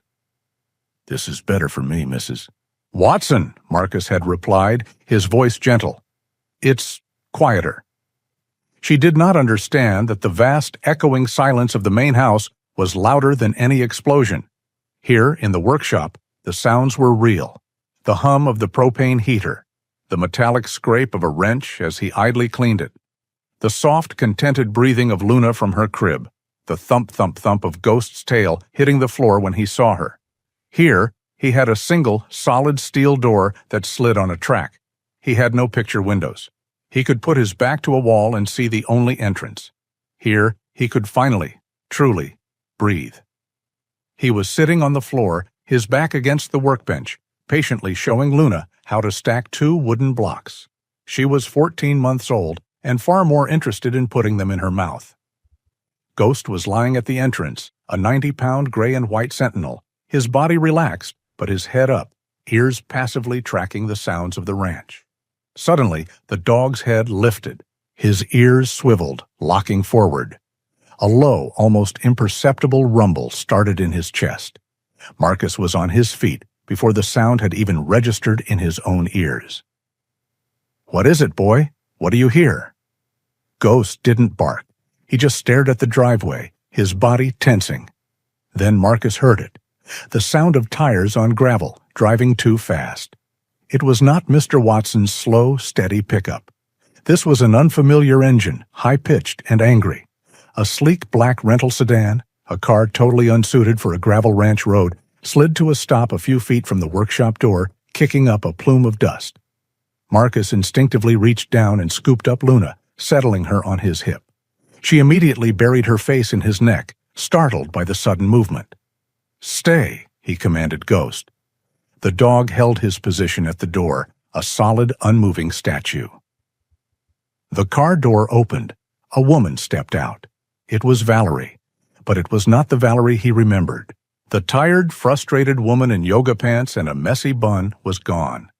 "This is better for me, Mrs. Watson," Marcus had replied, his voice gentle. "It's quieter." She did not understand that the vast, echoing silence of the main house was louder than any explosion. Here, in the workshop, the sounds were real. The hum of the propane heater, the metallic scrape of a wrench as he idly cleaned it, the soft, contented breathing of Luna from her crib, the thump-thump-thump of Ghost's tail hitting the floor when he saw her. Here, he had a single, solid steel door that slid on a track. He had no picture windows. He could put his back to a wall and see the only entrance. Here, he could finally, truly, breathe. He was sitting on the floor, his back against the workbench, patiently showing Luna how to stack 2 wooden blocks. She was 14 months old and far more interested in putting them in her mouth. Ghost was lying at the entrance, a 90-pound gray and white sentinel, his body relaxed, but his head up, ears passively tracking the sounds of the ranch. Suddenly, the dog's head lifted. His ears swiveled, locking forward. A low, almost imperceptible rumble started in his chest. Marcus was on his feet before the sound had even registered in his own ears. "What is it, boy? What do you hear?" Ghost didn't bark. He just stared at the driveway, his body tensing. Then Marcus heard it. The sound of tires on gravel, driving too fast. It was not Mr. Watson's slow, steady pickup. This was an unfamiliar engine, high-pitched and angry. A sleek black rental sedan, a car totally unsuited for a gravel ranch road, slid to a stop a few feet from the workshop door, kicking up a plume of dust. Marcus instinctively reached down and scooped up Luna, settling her on his hip. She immediately buried her face in his neck, startled by the sudden movement. "Stay," he commanded Ghost. The dog held his position at the door, a solid, unmoving statue. The car door opened. A woman stepped out. It was Valerie, but it was not the Valerie he remembered. The tired, frustrated woman in yoga pants and a messy bun was gone.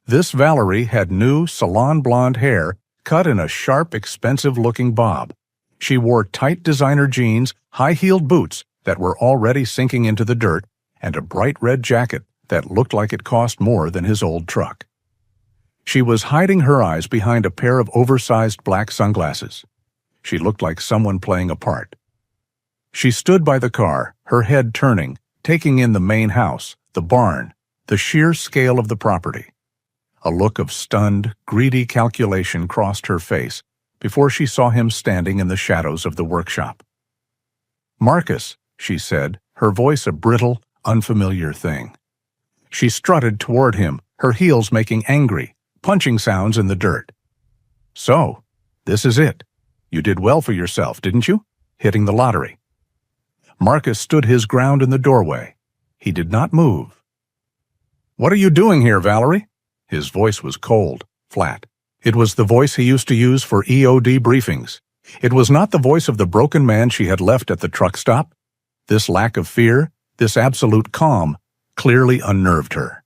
This Valerie had new, salon blonde hair cut in a sharp, expensive-looking bob. She wore tight designer jeans, high-heeled boots that were already sinking into the dirt, and a bright red jacket that looked like it cost more than his old truck. She was hiding her eyes behind a pair of oversized black sunglasses. She looked like someone playing a part. She stood by the car, her head turning, taking in the main house, the barn, the sheer scale of the property. A look of stunned, greedy calculation crossed her face before she saw him standing in the shadows of the workshop. "Marcus," she said, her voice a brittle, unfamiliar thing. She strutted toward him, her heels making angry, punching sounds in the dirt. "So, this is it. You did well for yourself, didn't you? Hitting the lottery." Marcus stood his ground in the doorway. He did not move. "What are you doing here, Valerie?" His voice was cold, flat. It was the voice he used to use for EOD briefings. It was not the voice of the broken man she had left at the truck stop. This lack of fear, this absolute calm, clearly unnerved her.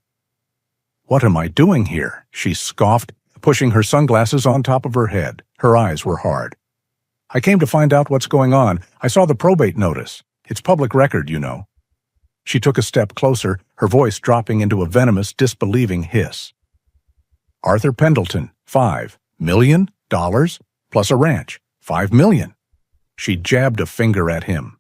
"What am I doing here?" she scoffed, pushing her sunglasses on top of her head. Her eyes were hard. "I came to find out what's going on. I saw the probate notice. It's public record, you know." She took a step closer, her voice dropping into a venomous, disbelieving hiss. "Arthur Pendleton, $5 million plus a ranch. $5 million. She jabbed a finger at him.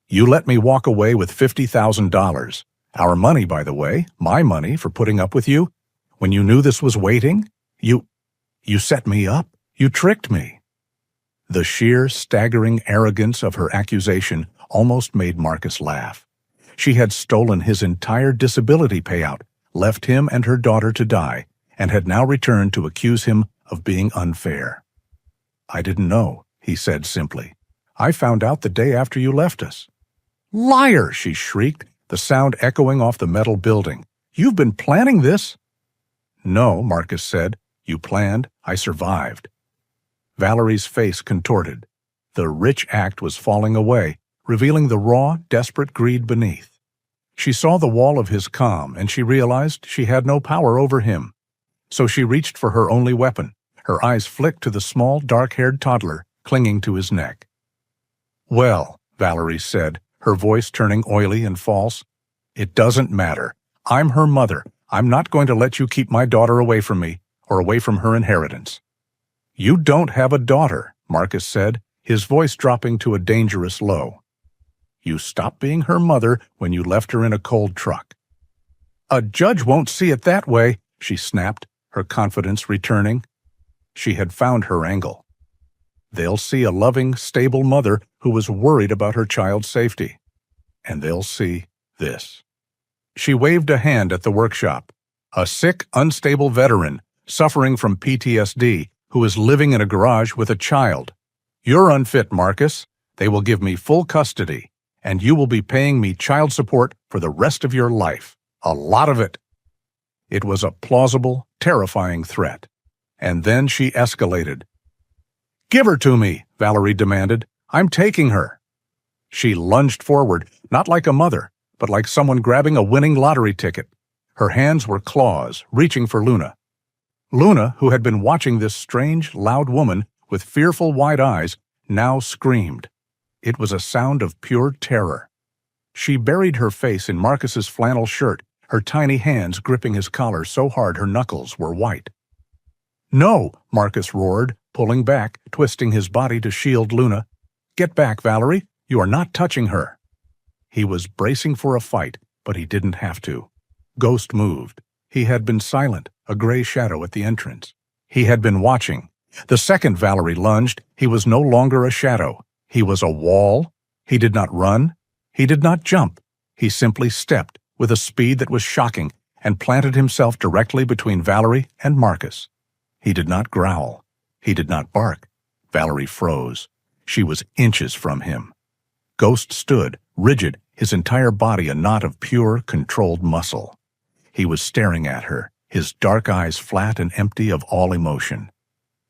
"You let me walk away with $50,000. Our money, by the way, my money for putting up with you. When you knew this was waiting, you set me up. You tricked me." The sheer, staggering arrogance of her accusation almost made Marcus laugh. She had stolen his entire disability payout, left him and her daughter to die, and had now returned to accuse him of being unfair. "I didn't know," he said simply. "I found out the day after you left us." "Liar!" she shrieked, the sound echoing off the metal building. "You've been planning this?" "No," Marcus said. "You planned, I survived." Valerie's face contorted. The rich act was falling away, revealing the raw, desperate greed beneath. She saw the wall of his calm, and she realized she had no power over him. So she reached for her only weapon. Her eyes flicked to the small, dark-haired toddler clinging to his neck. "Well," Valerie said, her voice turning oily and false, "it doesn't matter. I'm her mother. I'm not going to let you keep my daughter away from me, or away from her inheritance." "You don't have a daughter," Marcus said, his voice dropping to a dangerous low. "You stopped being her mother when you left her in a cold truck." "A judge won't see it that way," she snapped, her confidence returning. She had found her angle. They'll see a loving, stable mother who was worried about her child's safety. And they'll see this. She waved a hand at the workshop. "A sick, unstable veteran, suffering from PTSD, who is living in a garage with a child. You're unfit, Marcus. They will give me full custody, and you will be paying me child support for the rest of your life. A lot of it." It was a plausible, terrifying threat. And then she escalated. "Give her to me," Valerie demanded. "I'm taking her." She lunged forward, not like a mother, but like someone grabbing a winning lottery ticket. Her hands were claws, reaching for Luna. Luna, who had been watching this strange, loud woman with fearful wide eyes, now screamed. It was a sound of pure terror. She buried her face in Marcus's flannel shirt, her tiny hands gripping his collar so hard her knuckles were white. "No!" Marcus roared, pulling back, twisting his body to shield Luna. "Get back, Valerie! You are not touching her!" He was bracing for a fight, but he didn't have to. Ghost moved. He had been silent, a gray shadow at the entrance. He had been watching. The second Valerie lunged, he was no longer a shadow. He was a wall. He did not run. He did not jump. He simply stepped, with a speed that was shocking, and planted himself directly between Valerie and Marcus. He did not growl. He did not bark. Valerie froze. She was inches from him. Ghost stood, rigid, his entire body a knot of pure, controlled muscle. He was staring at her, his dark eyes flat and empty of all emotion.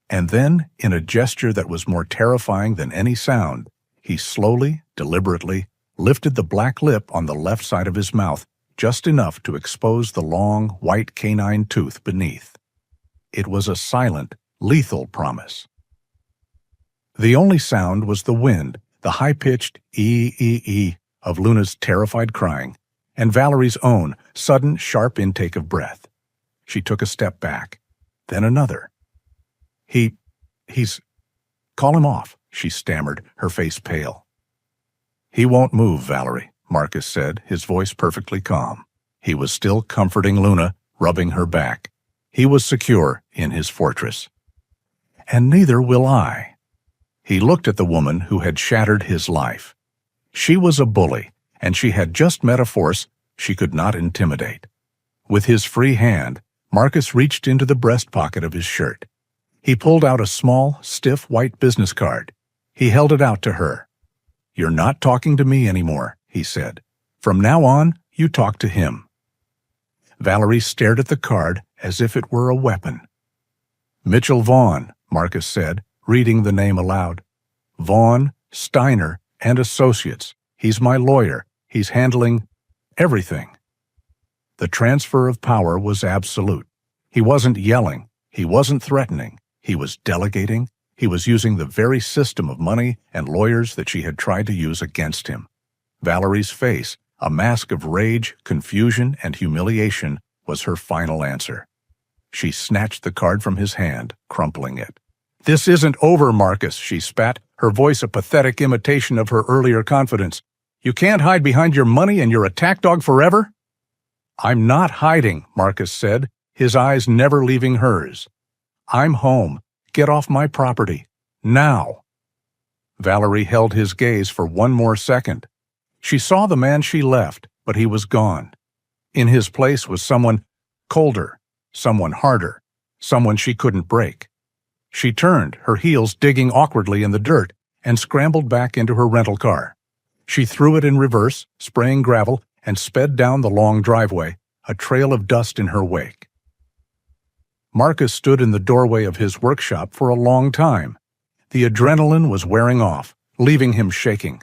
And then, in a gesture that was more terrifying than any sound, he slowly, deliberately, lifted the black lip on the left side of his mouth, just enough to expose the long, white canine tooth beneath. It was a silent, lethal promise. The only sound was the wind, the high-pitched ee-ee-ee of Luna's terrified crying, and Valerie's own sudden, sharp intake of breath. She took a step back, then another. He's... Call him off, she stammered, her face pale. "He won't move, Valerie," Marcus said, his voice perfectly calm. He was still comforting Luna, rubbing her back. He was secure in his fortress. "And neither will I." He looked at the woman who had shattered his life. She was a bully, and she had just met a force she could not intimidate. With his free hand, Marcus reached into the breast pocket of his shirt. He pulled out a small, stiff white business card. He held it out to her. "You're not talking to me anymore," he said. "From now on, you talk to him." Valerie stared at the card as if it were a weapon. "Mitchell Vaughn," Marcus said, reading the name aloud. "Vaughn, Steiner, and Associates. He's my lawyer. He's handling everything." The transfer of power was absolute. He wasn't yelling. He wasn't threatening. He was delegating. He was using the very system of money and lawyers that she had tried to use against him. Valerie's face, a mask of rage, confusion, and humiliation, was her final answer. She snatched the card from his hand, crumpling it. "This isn't over, Marcus," she spat, her voice a pathetic imitation of her earlier confidence. "You can't hide behind your money and your attack dog forever?" "I'm not hiding," Marcus said, his eyes never leaving hers. "I'm home. Get off my property. Now." Valerie held his gaze for one more second. She saw the man she left, but he was gone. In his place was someone colder, someone harder, someone she couldn't break. She turned, her heels digging awkwardly in the dirt, and scrambled back into her rental car. She threw it in reverse, spraying gravel, and sped down the long driveway, a trail of dust in her wake. Marcus stood in the doorway of his workshop for a long time. The adrenaline was wearing off, leaving him shaking.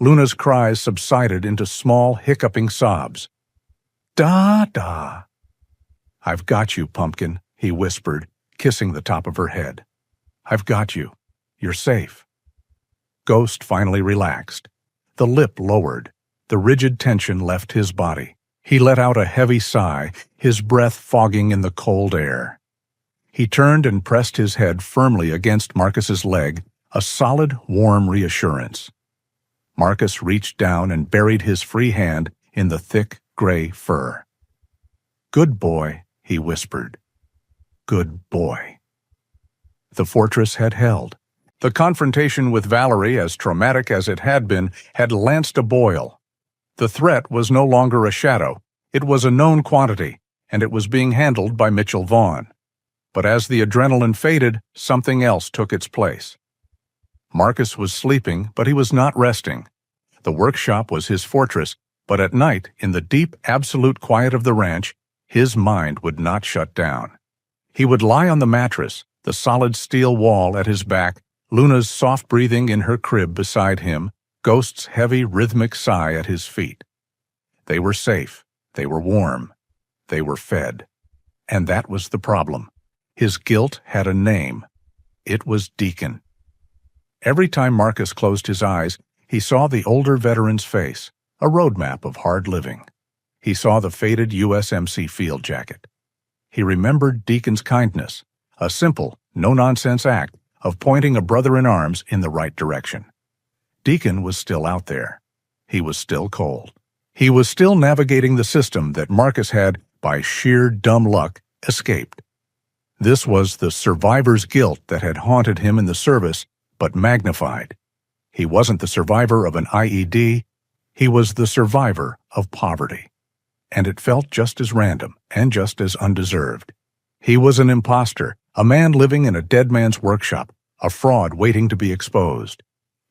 Luna's cries subsided into small, hiccuping sobs. "Da-da." "I've got you, Pumpkin," he whispered, kissing the top of her head. "I've got you. You're safe." Ghost finally relaxed. The lip lowered. The rigid tension left his body. He let out a heavy sigh, his breath fogging in the cold air. He turned and pressed his head firmly against Marcus's leg, a solid, warm reassurance. Marcus reached down and buried his free hand in the thick, gray fur. "Good boy," he whispered. "Good boy." The fortress had held. The confrontation with Valerie, as traumatic as it had been, had lanced a boil. The threat was no longer a shadow. It was a known quantity, and it was being handled by Mitchell Vaughn. But as the adrenaline faded, something else took its place. Marcus was sleeping, but he was not resting. The workshop was his fortress, but at night, in the deep, absolute quiet of the ranch, his mind would not shut down. He would lie on the mattress, the solid steel wall at his back, Luna's soft breathing in her crib beside him, Ghost's heavy, rhythmic sigh at his feet. They were safe. They were warm. They were fed. And that was the problem. His guilt had a name. It was Deacon. Every time Marcus closed his eyes, he saw the older veteran's face, a roadmap of hard living. He saw the faded USMC field jacket. He remembered Deacon's kindness, a simple, no-nonsense act of pointing a brother-in-arms in the right direction. Deacon was still out there. He was still cold. He was still navigating the system that Marcus had, by sheer dumb luck, escaped. This was the survivor's guilt that had haunted him in the service, but magnified. He wasn't the survivor of an IED. He was the survivor of poverty. And it felt just as random and just as undeserved. He was an imposter, a man living in a dead man's workshop, a fraud waiting to be exposed.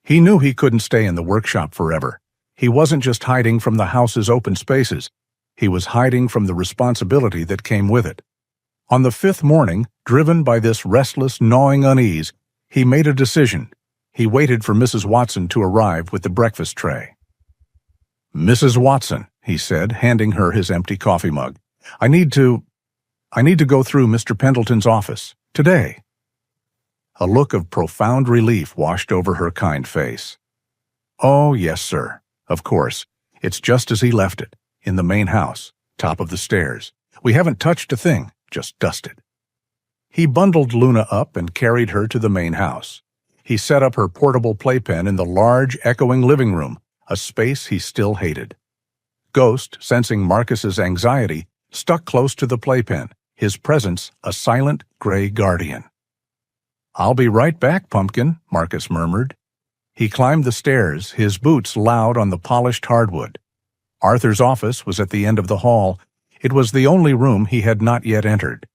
He knew he couldn't stay in the workshop forever. He wasn't just hiding from the house's open spaces. He was hiding from the responsibility that came with it. On the fifth morning, driven by this restless, gnawing unease, he made a decision. He waited for Mrs. Watson to arrive with the breakfast tray. "Mrs. Watson," he said, handing her his empty coffee mug, I need to go through Mr. Pendleton's office, today." A look of profound relief washed over her kind face. "Oh, yes, sir. Of course. It's just as he left it, in the main house, top of the stairs. We haven't touched a thing, just dusted." He bundled Luna up and carried her to the main house. He set up her portable playpen in the large, echoing living room, a space he still hated. Ghost, sensing Marcus's anxiety, stuck close to the playpen, his presence a silent, gray guardian. "I'll be right back, Pumpkin," Marcus murmured. He climbed the stairs, his boots loud on the polished hardwood. Arthur's office was at the end of the hall. It was the only room he had not yet entered.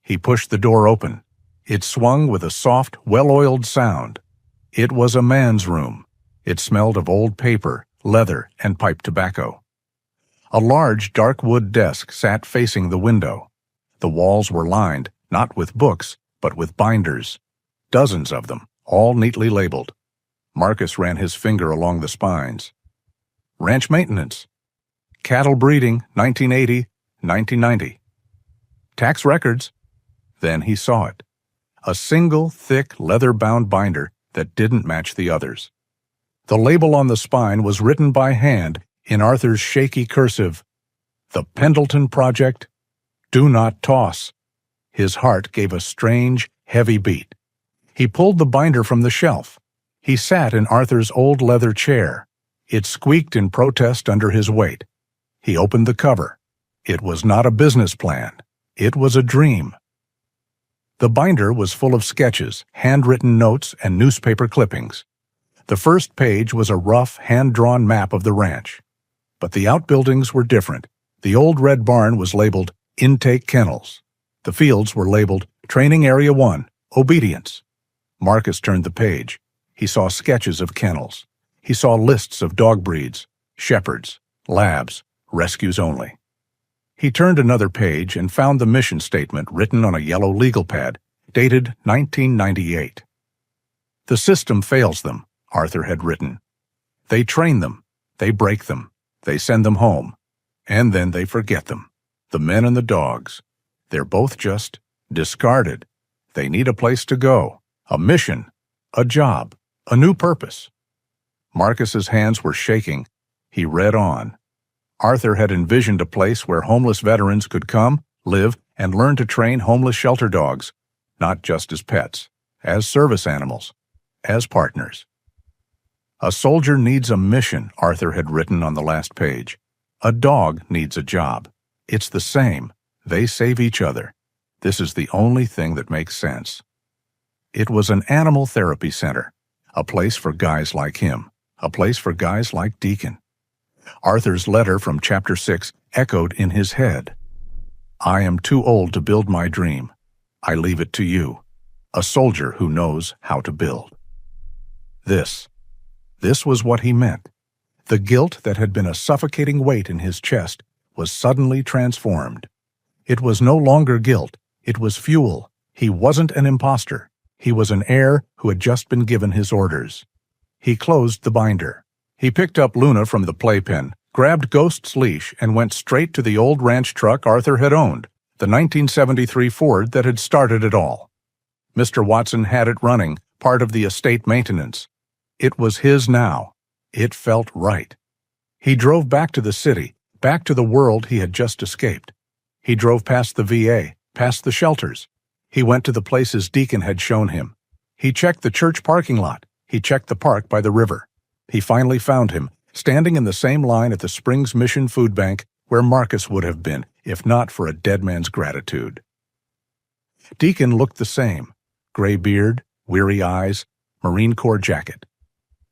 He pushed the door open. It swung with a soft, well-oiled sound. It was a man's room. It smelled of old paper, leather, and pipe tobacco. A large dark wood desk sat facing the window. The walls were lined, not with books, but with binders. Dozens of them, all neatly labeled. Marcus ran his finger along the spines. Ranch maintenance. Cattle breeding, 1980, 1990. Tax records. Then he saw it. A single, thick, leather-bound binder that didn't match the others. The label on the spine was written by hand in Arthur's shaky cursive. The Pendleton Project. Do not toss. His heart gave a strange, heavy beat. He pulled the binder from the shelf. He sat in Arthur's old leather chair. It squeaked in protest under his weight. He opened the cover. It was not a business plan. It was a dream. The binder was full of sketches, handwritten notes, and newspaper clippings. The first page was a rough, hand-drawn map of the ranch. But the outbuildings were different. The old red barn was labeled Intake Kennels. The fields were labeled Training Area 1, Obedience. Marcus turned the page. He saw sketches of kennels. He saw lists of dog breeds, shepherds, labs, rescues only. He turned another page and found the mission statement written on a yellow legal pad, dated 1998. The system fails them, Arthur had written. They train them, they break them, they send them home, and then they forget them. The men and the dogs. They're both just discarded. They need a place to go, a mission, a job, a new purpose. Marcus's hands were shaking. He read on. Arthur had envisioned a place where homeless veterans could come, live, and learn to train homeless shelter dogs, not just as pets, as service animals, as partners. A soldier needs a mission, Arthur had written on the last page. A dog needs a job. It's the same. They save each other. This is the only thing that makes sense. It was an animal therapy center, a place for guys like him, a place for guys like Deacon. Arthur's letter from Chapter 6 echoed in his head. I am too old to build my dream. I leave it to you, a soldier who knows how to build. This was what he meant. The guilt that had been a suffocating weight in his chest was suddenly transformed. It was no longer guilt. It was fuel. He wasn't an imposter. He was an heir who had just been given his orders. He closed the binder. He picked up Luna from the playpen, grabbed Ghost's leash, and went straight to the old ranch truck Arthur had owned, the 1973 Ford that had started it all. Mr. Watson had it running, part of the estate maintenance. It was his now. It felt right. He drove back to the city, back to the world he had just escaped. He drove past the VA, past the shelters. He went to the places Deacon had shown him. He checked the church parking lot. He checked the park by the river. He finally found him, standing in the same line at the Springs Mission Food Bank where Marcus would have been, if not for a dead man's gratitude. Deacon looked the same. Gray beard, weary eyes, Marine Corps jacket.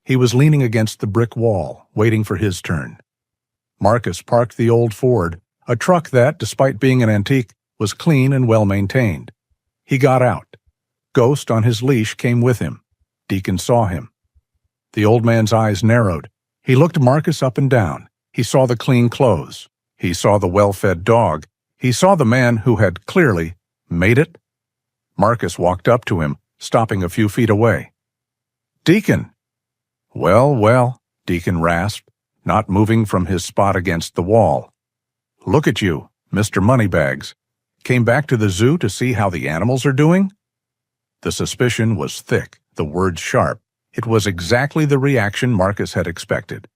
He was leaning against the brick wall, waiting for his turn. Marcus parked the old Ford, a truck that, despite being an antique, was clean and well-maintained. He got out. Ghost on his leash came with him. Deacon saw him. The old man's eyes narrowed. He looked Marcus up and down. He saw the clean clothes. He saw the well-fed dog. He saw the man who had clearly made it. Marcus walked up to him, stopping a few feet away. Deacon! Well, well, Deacon rasped, not moving from his spot against the wall. Look at you, Mr. Moneybags. Came back to the zoo to see how the animals are doing? The suspicion was thick, the words sharp. It was exactly the reaction Marcus had expected.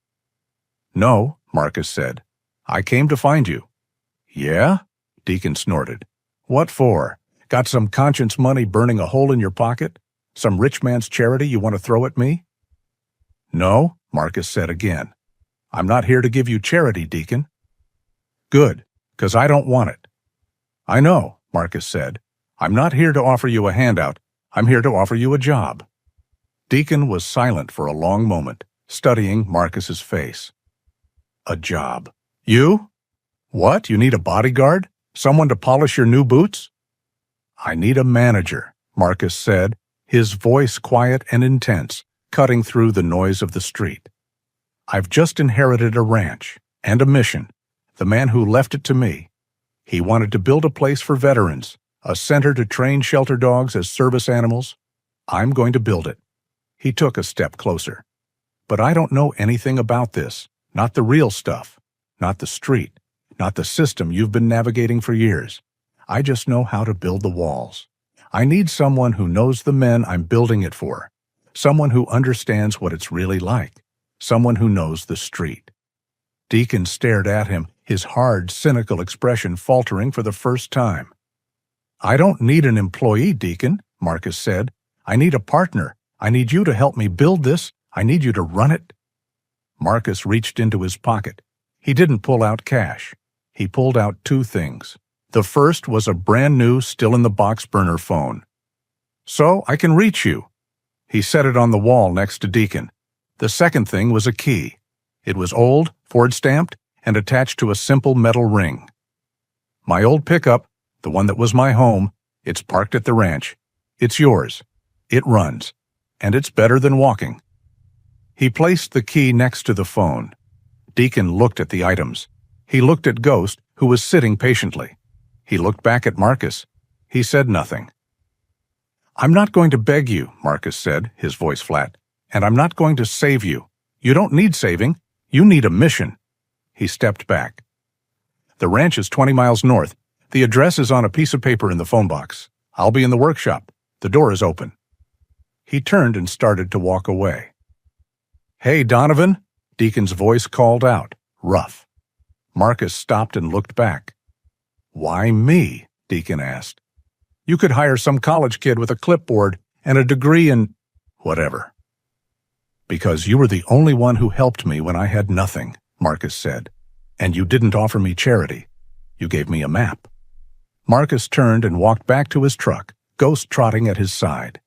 No, Marcus said. I came to find you. Yeah? Deacon snorted. What for? Got some conscience money burning a hole in your pocket? Some rich man's charity you want to throw at me? No, Marcus said again. I'm not here to give you charity, Deacon. Good, 'cause I don't want it. I know, Marcus said. I'm not here to offer you a handout. I'm here to offer you a job. Deacon was silent for a long moment, studying Marcus's face. A job. You? What, you need a bodyguard? Someone to polish your new boots? I need a manager, Marcus said, his voice quiet and intense, cutting through the noise of the street. I've just inherited a ranch and a mission. the man who left it to me. He wanted to build a place for veterans, a center to train shelter dogs as service animals. I'm going to build it." He took a step closer. "But I don't know anything about this, not the real stuff, not the street, not the system you've been navigating for years. I just know how to build the walls. I need someone who knows the men I'm building it for, someone who understands what it's really like, someone who knows the street." Deacon stared at him, his hard, cynical expression faltering for the first time. "I don't need an employee, Deacon," Marcus said. "I need a partner. I need you to help me build this. I need you to run it." Marcus reached into his pocket. He didn't pull out cash. He pulled out two things. The first was a brand-new, still-in-the-box burner phone. "So I can reach you." He set it on the wall next to Deacon. The second thing was a key. It was old, Ford-stamped, and attached to a simple metal ring. "My old pickup, the one that was my home, it's parked at the ranch. It's yours. It runs, and it's better than walking." He placed the key next to the phone. Deacon looked at the items. He looked at Ghost, who was sitting patiently. He looked back at Marcus. He said nothing. "I'm not going to beg you," Marcus said, his voice flat, "and I'm not going to save you. You don't need saving. You need a mission." He stepped back. "The ranch is 20 miles north. The address is on a piece of paper in the phone box. I'll be in the workshop. The door is open." He turned and started to walk away. "Hey, Donovan," Deacon's voice called out, rough. Marcus stopped and looked back. "Why me?" Deacon asked. "You could hire some college kid with a clipboard and a degree in whatever." "Because you were the only one who helped me when I had nothing," Marcus said. "And you didn't offer me charity. You gave me a map." Marcus turned and walked back to his truck, Ghost trotting at his side.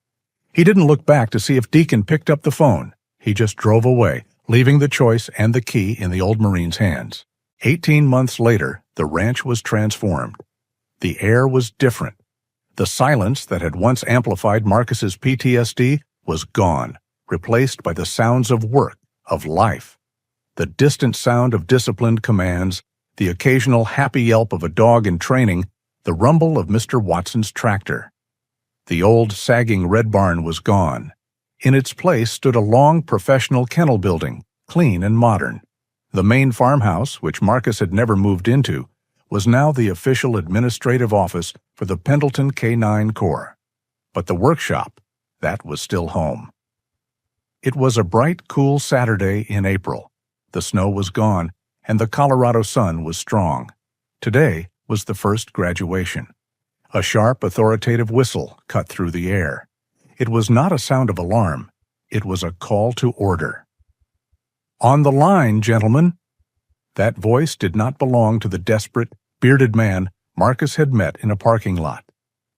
He didn't look back to see if Deacon picked up the phone. He just drove away, leaving the choice and the key in the old Marine's hands. 18 months later, the ranch was transformed. The air was different. The silence that had once amplified Marcus's PTSD was gone, replaced by the sounds of work, of life. The distant sound of disciplined commands, the occasional happy yelp of a dog in training, the rumble of Mr. Watson's tractor. The old, sagging red barn was gone. In its place stood a long, professional kennel building, clean and modern. The main farmhouse, which Marcus had never moved into, was now the official administrative office for the Pendleton Canine Corps. But the workshop, that was still home. It was a bright, cool Saturday in April. The snow was gone, and the Colorado sun was strong. Today was the first graduation. A sharp, authoritative whistle cut through the air. It was not a sound of alarm. It was a call to order. "On the line, gentlemen." That voice did not belong to the desperate, bearded man Marcus had met in a parking lot.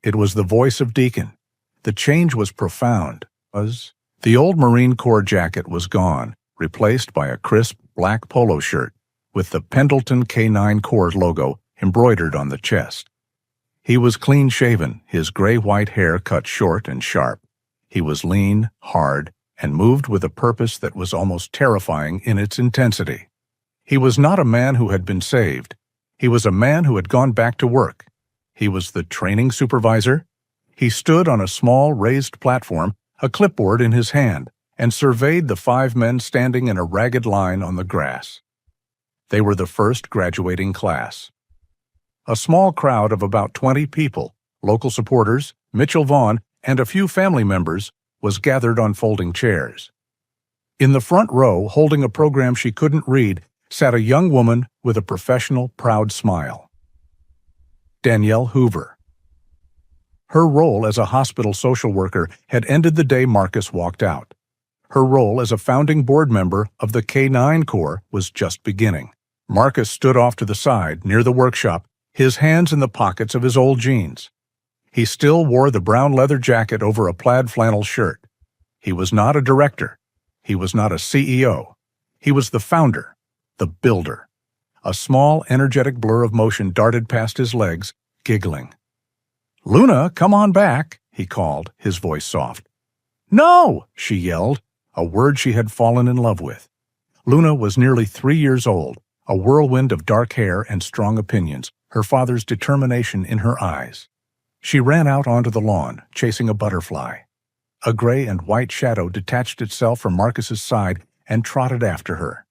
It was the voice of Deacon. The change was profound. The old Marine Corps jacket was gone, replaced by a crisp black polo shirt with the Pendleton Canine Corps logo embroidered on the chest. He was clean-shaven, his gray-white hair cut short and sharp. He was lean, hard, and moved with a purpose that was almost terrifying in its intensity. He was not a man who had been saved. He was a man who had gone back to work. He was the training supervisor. He stood on a small raised platform, a clipboard in his hand, and surveyed the 5 men standing in a ragged line on the grass. They were the first graduating class. A small crowd of about 20 people, local supporters, Mitchell Vaughn, and a few family members, was gathered on folding chairs. In the front row, holding a program she couldn't read, sat a young woman with a professional, proud smile. Danielle Hoover. Her role as a hospital social worker had ended the day Marcus walked out. Her role as a founding board member of the K-9 Corps was just beginning. Marcus stood off to the side, near the workshop, his hands in the pockets of his old jeans. He still wore the brown leather jacket over a plaid flannel shirt. He was not a director. He was not a CEO. He was the founder, the builder. A small, energetic blur of motion darted past his legs, giggling. "Luna, come on back," he called, his voice soft. "No!" she yelled, a word she had fallen in love with. Luna was nearly 3 years old, a whirlwind of dark hair and strong opinions, her father's determination in her eyes. She ran out onto the lawn, chasing a butterfly. A gray and white shadow detached itself from Marcus's side and trotted after her.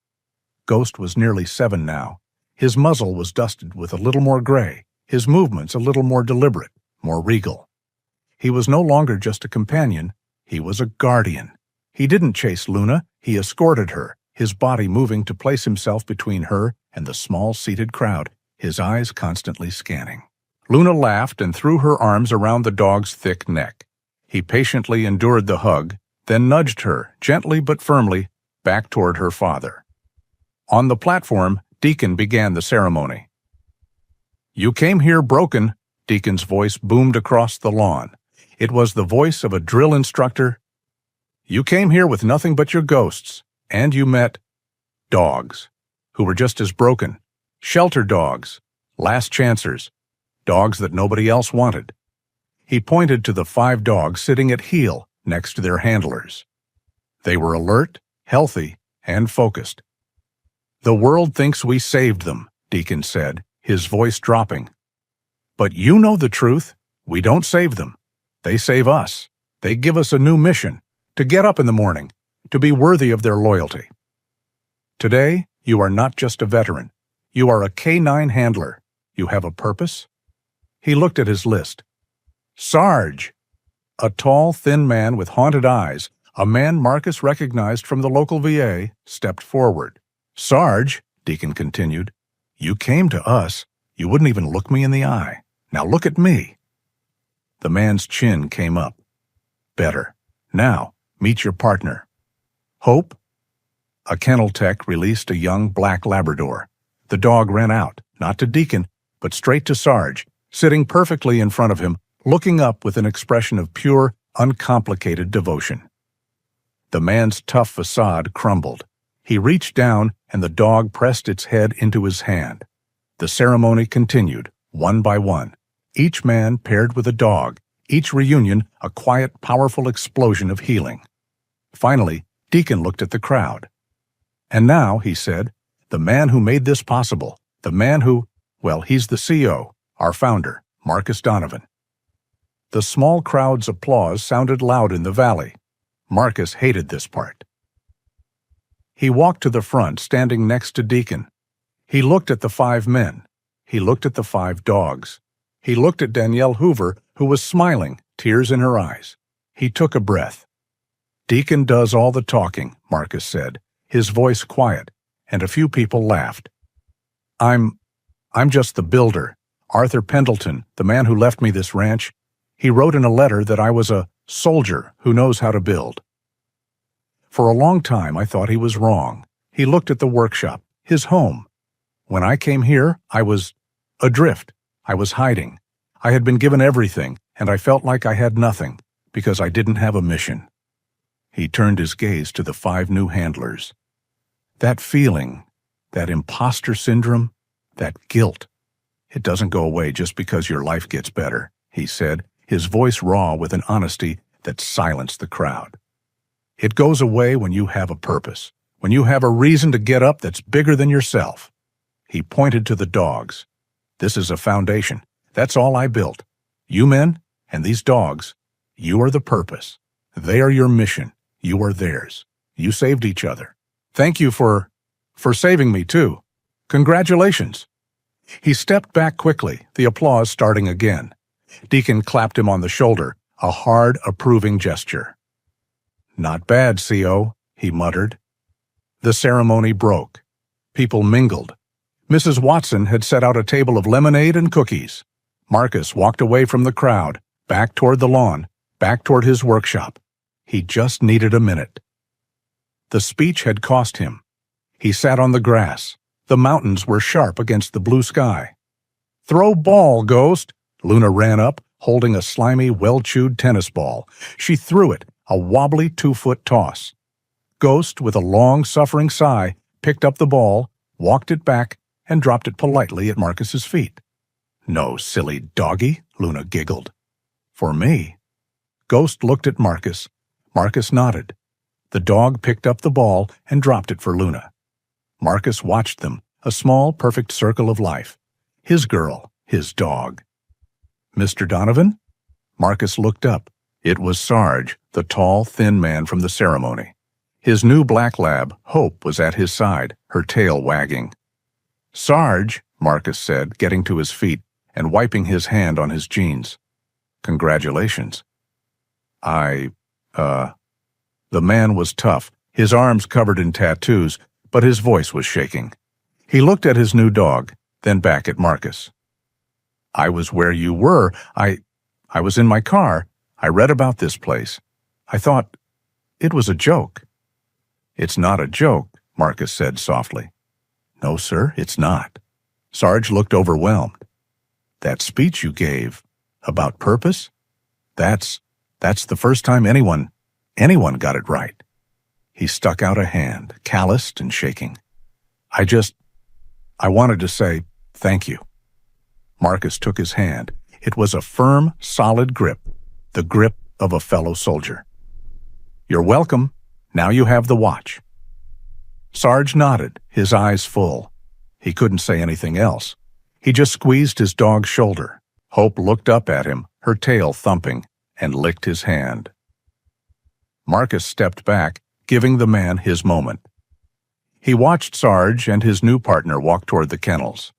Ghost was nearly 7 now. His muzzle was dusted with a little more gray, his movements a little more deliberate, more regal. He was no longer just a companion, he was a guardian. He didn't chase Luna, he escorted her, his body moving to place himself between her and the small seated crowd, his eyes constantly scanning. Luna laughed and threw her arms around the dog's thick neck. He patiently endured the hug, then nudged her, gently but firmly, back toward her father. On the platform, Deacon began the ceremony. "You came here broken," Deacon's voice boomed across the lawn. It was the voice of a drill instructor. "You came here with nothing but your ghosts, and you met dogs, who were just as broken. Shelter dogs, last chancers, dogs that nobody else wanted." He pointed to the 5 dogs sitting at heel next to their handlers. They were alert, healthy, and focused. "The world thinks we saved them," Deacon said, his voice dropping. "But you know the truth. We don't save them. They save us. They give us a new mission, to get up in the morning, to be worthy of their loyalty. Today, you are not just a veteran. You are a canine handler. You have a purpose." He looked at his list. Sarge, a tall, thin man with haunted eyes, a man Marcus recognized from the local VA, stepped forward. "Sarge," Deacon continued, "you came to us. You wouldn't even look me in the eye. Now look at me." The man's chin came up. "Better. Now, meet your partner." "Hope?" A kennel tech released a young black Labrador. The dog ran out, not to Deacon, but straight to Sarge, sitting perfectly in front of him, looking up with an expression of pure, uncomplicated devotion. The man's tough facade crumbled. He reached down, and the dog pressed its head into his hand. The ceremony continued, one by one, each man paired with a dog, each reunion a quiet, powerful explosion of healing. Finally, Deacon looked at the crowd. "And now," he said, "the man who made this possible, the man who, well, he's the CO, our founder, Marcus Donovan." The small crowd's applause sounded loud in the valley. Marcus hated this part. He walked to the front, standing next to Deacon. He looked at the 5 men. He looked at the 5 dogs. He looked at Danielle Hoover, who was smiling, tears in her eyes. He took a breath. "Deacon does all the talking," Marcus said, his voice quiet, and a few people laughed. I'm just the builder. Arthur Pendleton, the man who left me this ranch. He wrote in a letter that I was a soldier who knows how to build." For a long time I thought he was wrong. He looked at the workshop, his home. When I came here, I was adrift. I was hiding. I had been given everything, and I felt like I had nothing, because I didn't have a mission. He turned his gaze to the 5 new handlers. That feeling, that imposter syndrome, that guilt, it doesn't go away just because your life gets better, he said, his voice raw with an honesty that silenced the crowd. It goes away when you have a purpose, when you have a reason to get up that's bigger than yourself. He pointed to the dogs. "This is a foundation. That's all I built. You men and these dogs, you are the purpose. They are your mission. You are theirs. You saved each other. Thank you for saving me too. Congratulations." He stepped back quickly, the applause starting again. Deacon clapped him on the shoulder, a hard, approving gesture. "Not bad, CO," he muttered. The ceremony broke. People mingled. Mrs. Watson had set out a table of lemonade and cookies. Marcus walked away from the crowd, back toward the lawn, back toward his workshop. He just needed a minute. The speech had cost him. He sat on the grass. The mountains were sharp against the blue sky. "Throw ball, Ghost!" Luna ran up, holding a slimy, well-chewed tennis ball. She threw it, a wobbly 2-foot toss. Ghost, with a long, suffering sigh, picked up the ball, walked it back, and dropped it politely at Marcus's feet. "No, silly doggy," Luna giggled. "For me?" Ghost looked at Marcus. Marcus nodded. The dog picked up the ball and dropped it for Luna. Marcus watched them, A small, perfect circle of life. His girl, his dog. "Mr. Donovan?" Marcus looked up. It was Sarge, the tall, thin man from the ceremony. His new black lab, Hope, was at his side, her tail wagging. "Sarge," Marcus said, getting to his feet and wiping his hand on his jeans. "Congratulations." The man was tough, his arms covered in tattoos, but his voice was shaking. He looked at his new dog, then back at Marcus. "I was where you were. I was in my car. I read about this place. I thought it was a joke." "It's not a joke," Marcus said softly. "No, sir, it's not." Sarge looked overwhelmed. "That speech you gave about purpose? That's the first time anyone got it right." He stuck out a hand, calloused and shaking. I wanted to say thank you." Marcus took his hand. It was a firm, solid grip, the grip of a fellow soldier. "You're welcome. Now you have the watch." Sarge nodded, his eyes full. He couldn't say anything else. He just squeezed his dog's shoulder. Hope looked up at him, her tail thumping, and licked his hand. Marcus stepped back, giving the man his moment. He watched Sarge and his new partner walk toward the kennels.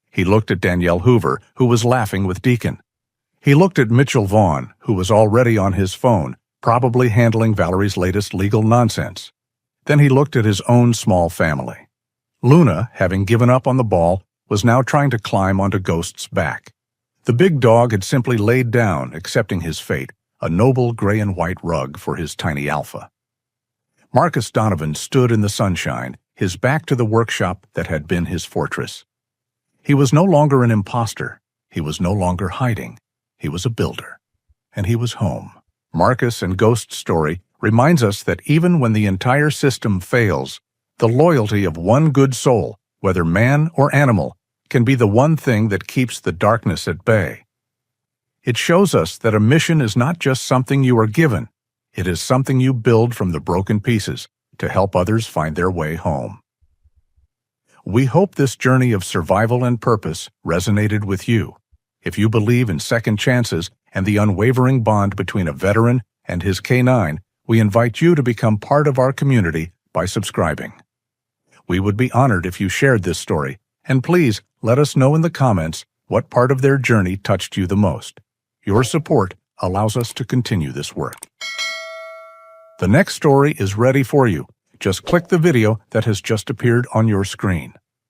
He looked at Danielle Hoover, who was laughing with Deacon. He looked at Mitchell Vaughn, who was already on his phone, probably handling Valerie's latest legal nonsense. Then he looked at his own small family. Luna, having given up on the ball, was now trying to climb onto Ghost's back. The big dog had simply laid down, accepting his fate, a noble gray and white rug for his tiny alpha. Marcus Donovan stood in the sunshine, his back to the workshop that had been his fortress. He was no longer an imposter. He was no longer hiding. He was a builder. And he was home. Marcus and Ghost's story reminds us that even when the entire system fails, the loyalty of one good soul, whether man or animal, can be the one thing that keeps the darkness at bay. It shows us that a mission is not just something you are given. It is something you build from the broken pieces to help others find their way home. We hope this journey of survival and purpose resonated with you. If you believe in second chances and the unwavering bond between a veteran and his canine, we invite you to become part of our community by subscribing. We would be honored if you shared this story, and please let us know in the comments what part of their journey touched you the most. Your support allows us to continue this work. The next story is ready for you. Just click the video that has just appeared on your screen.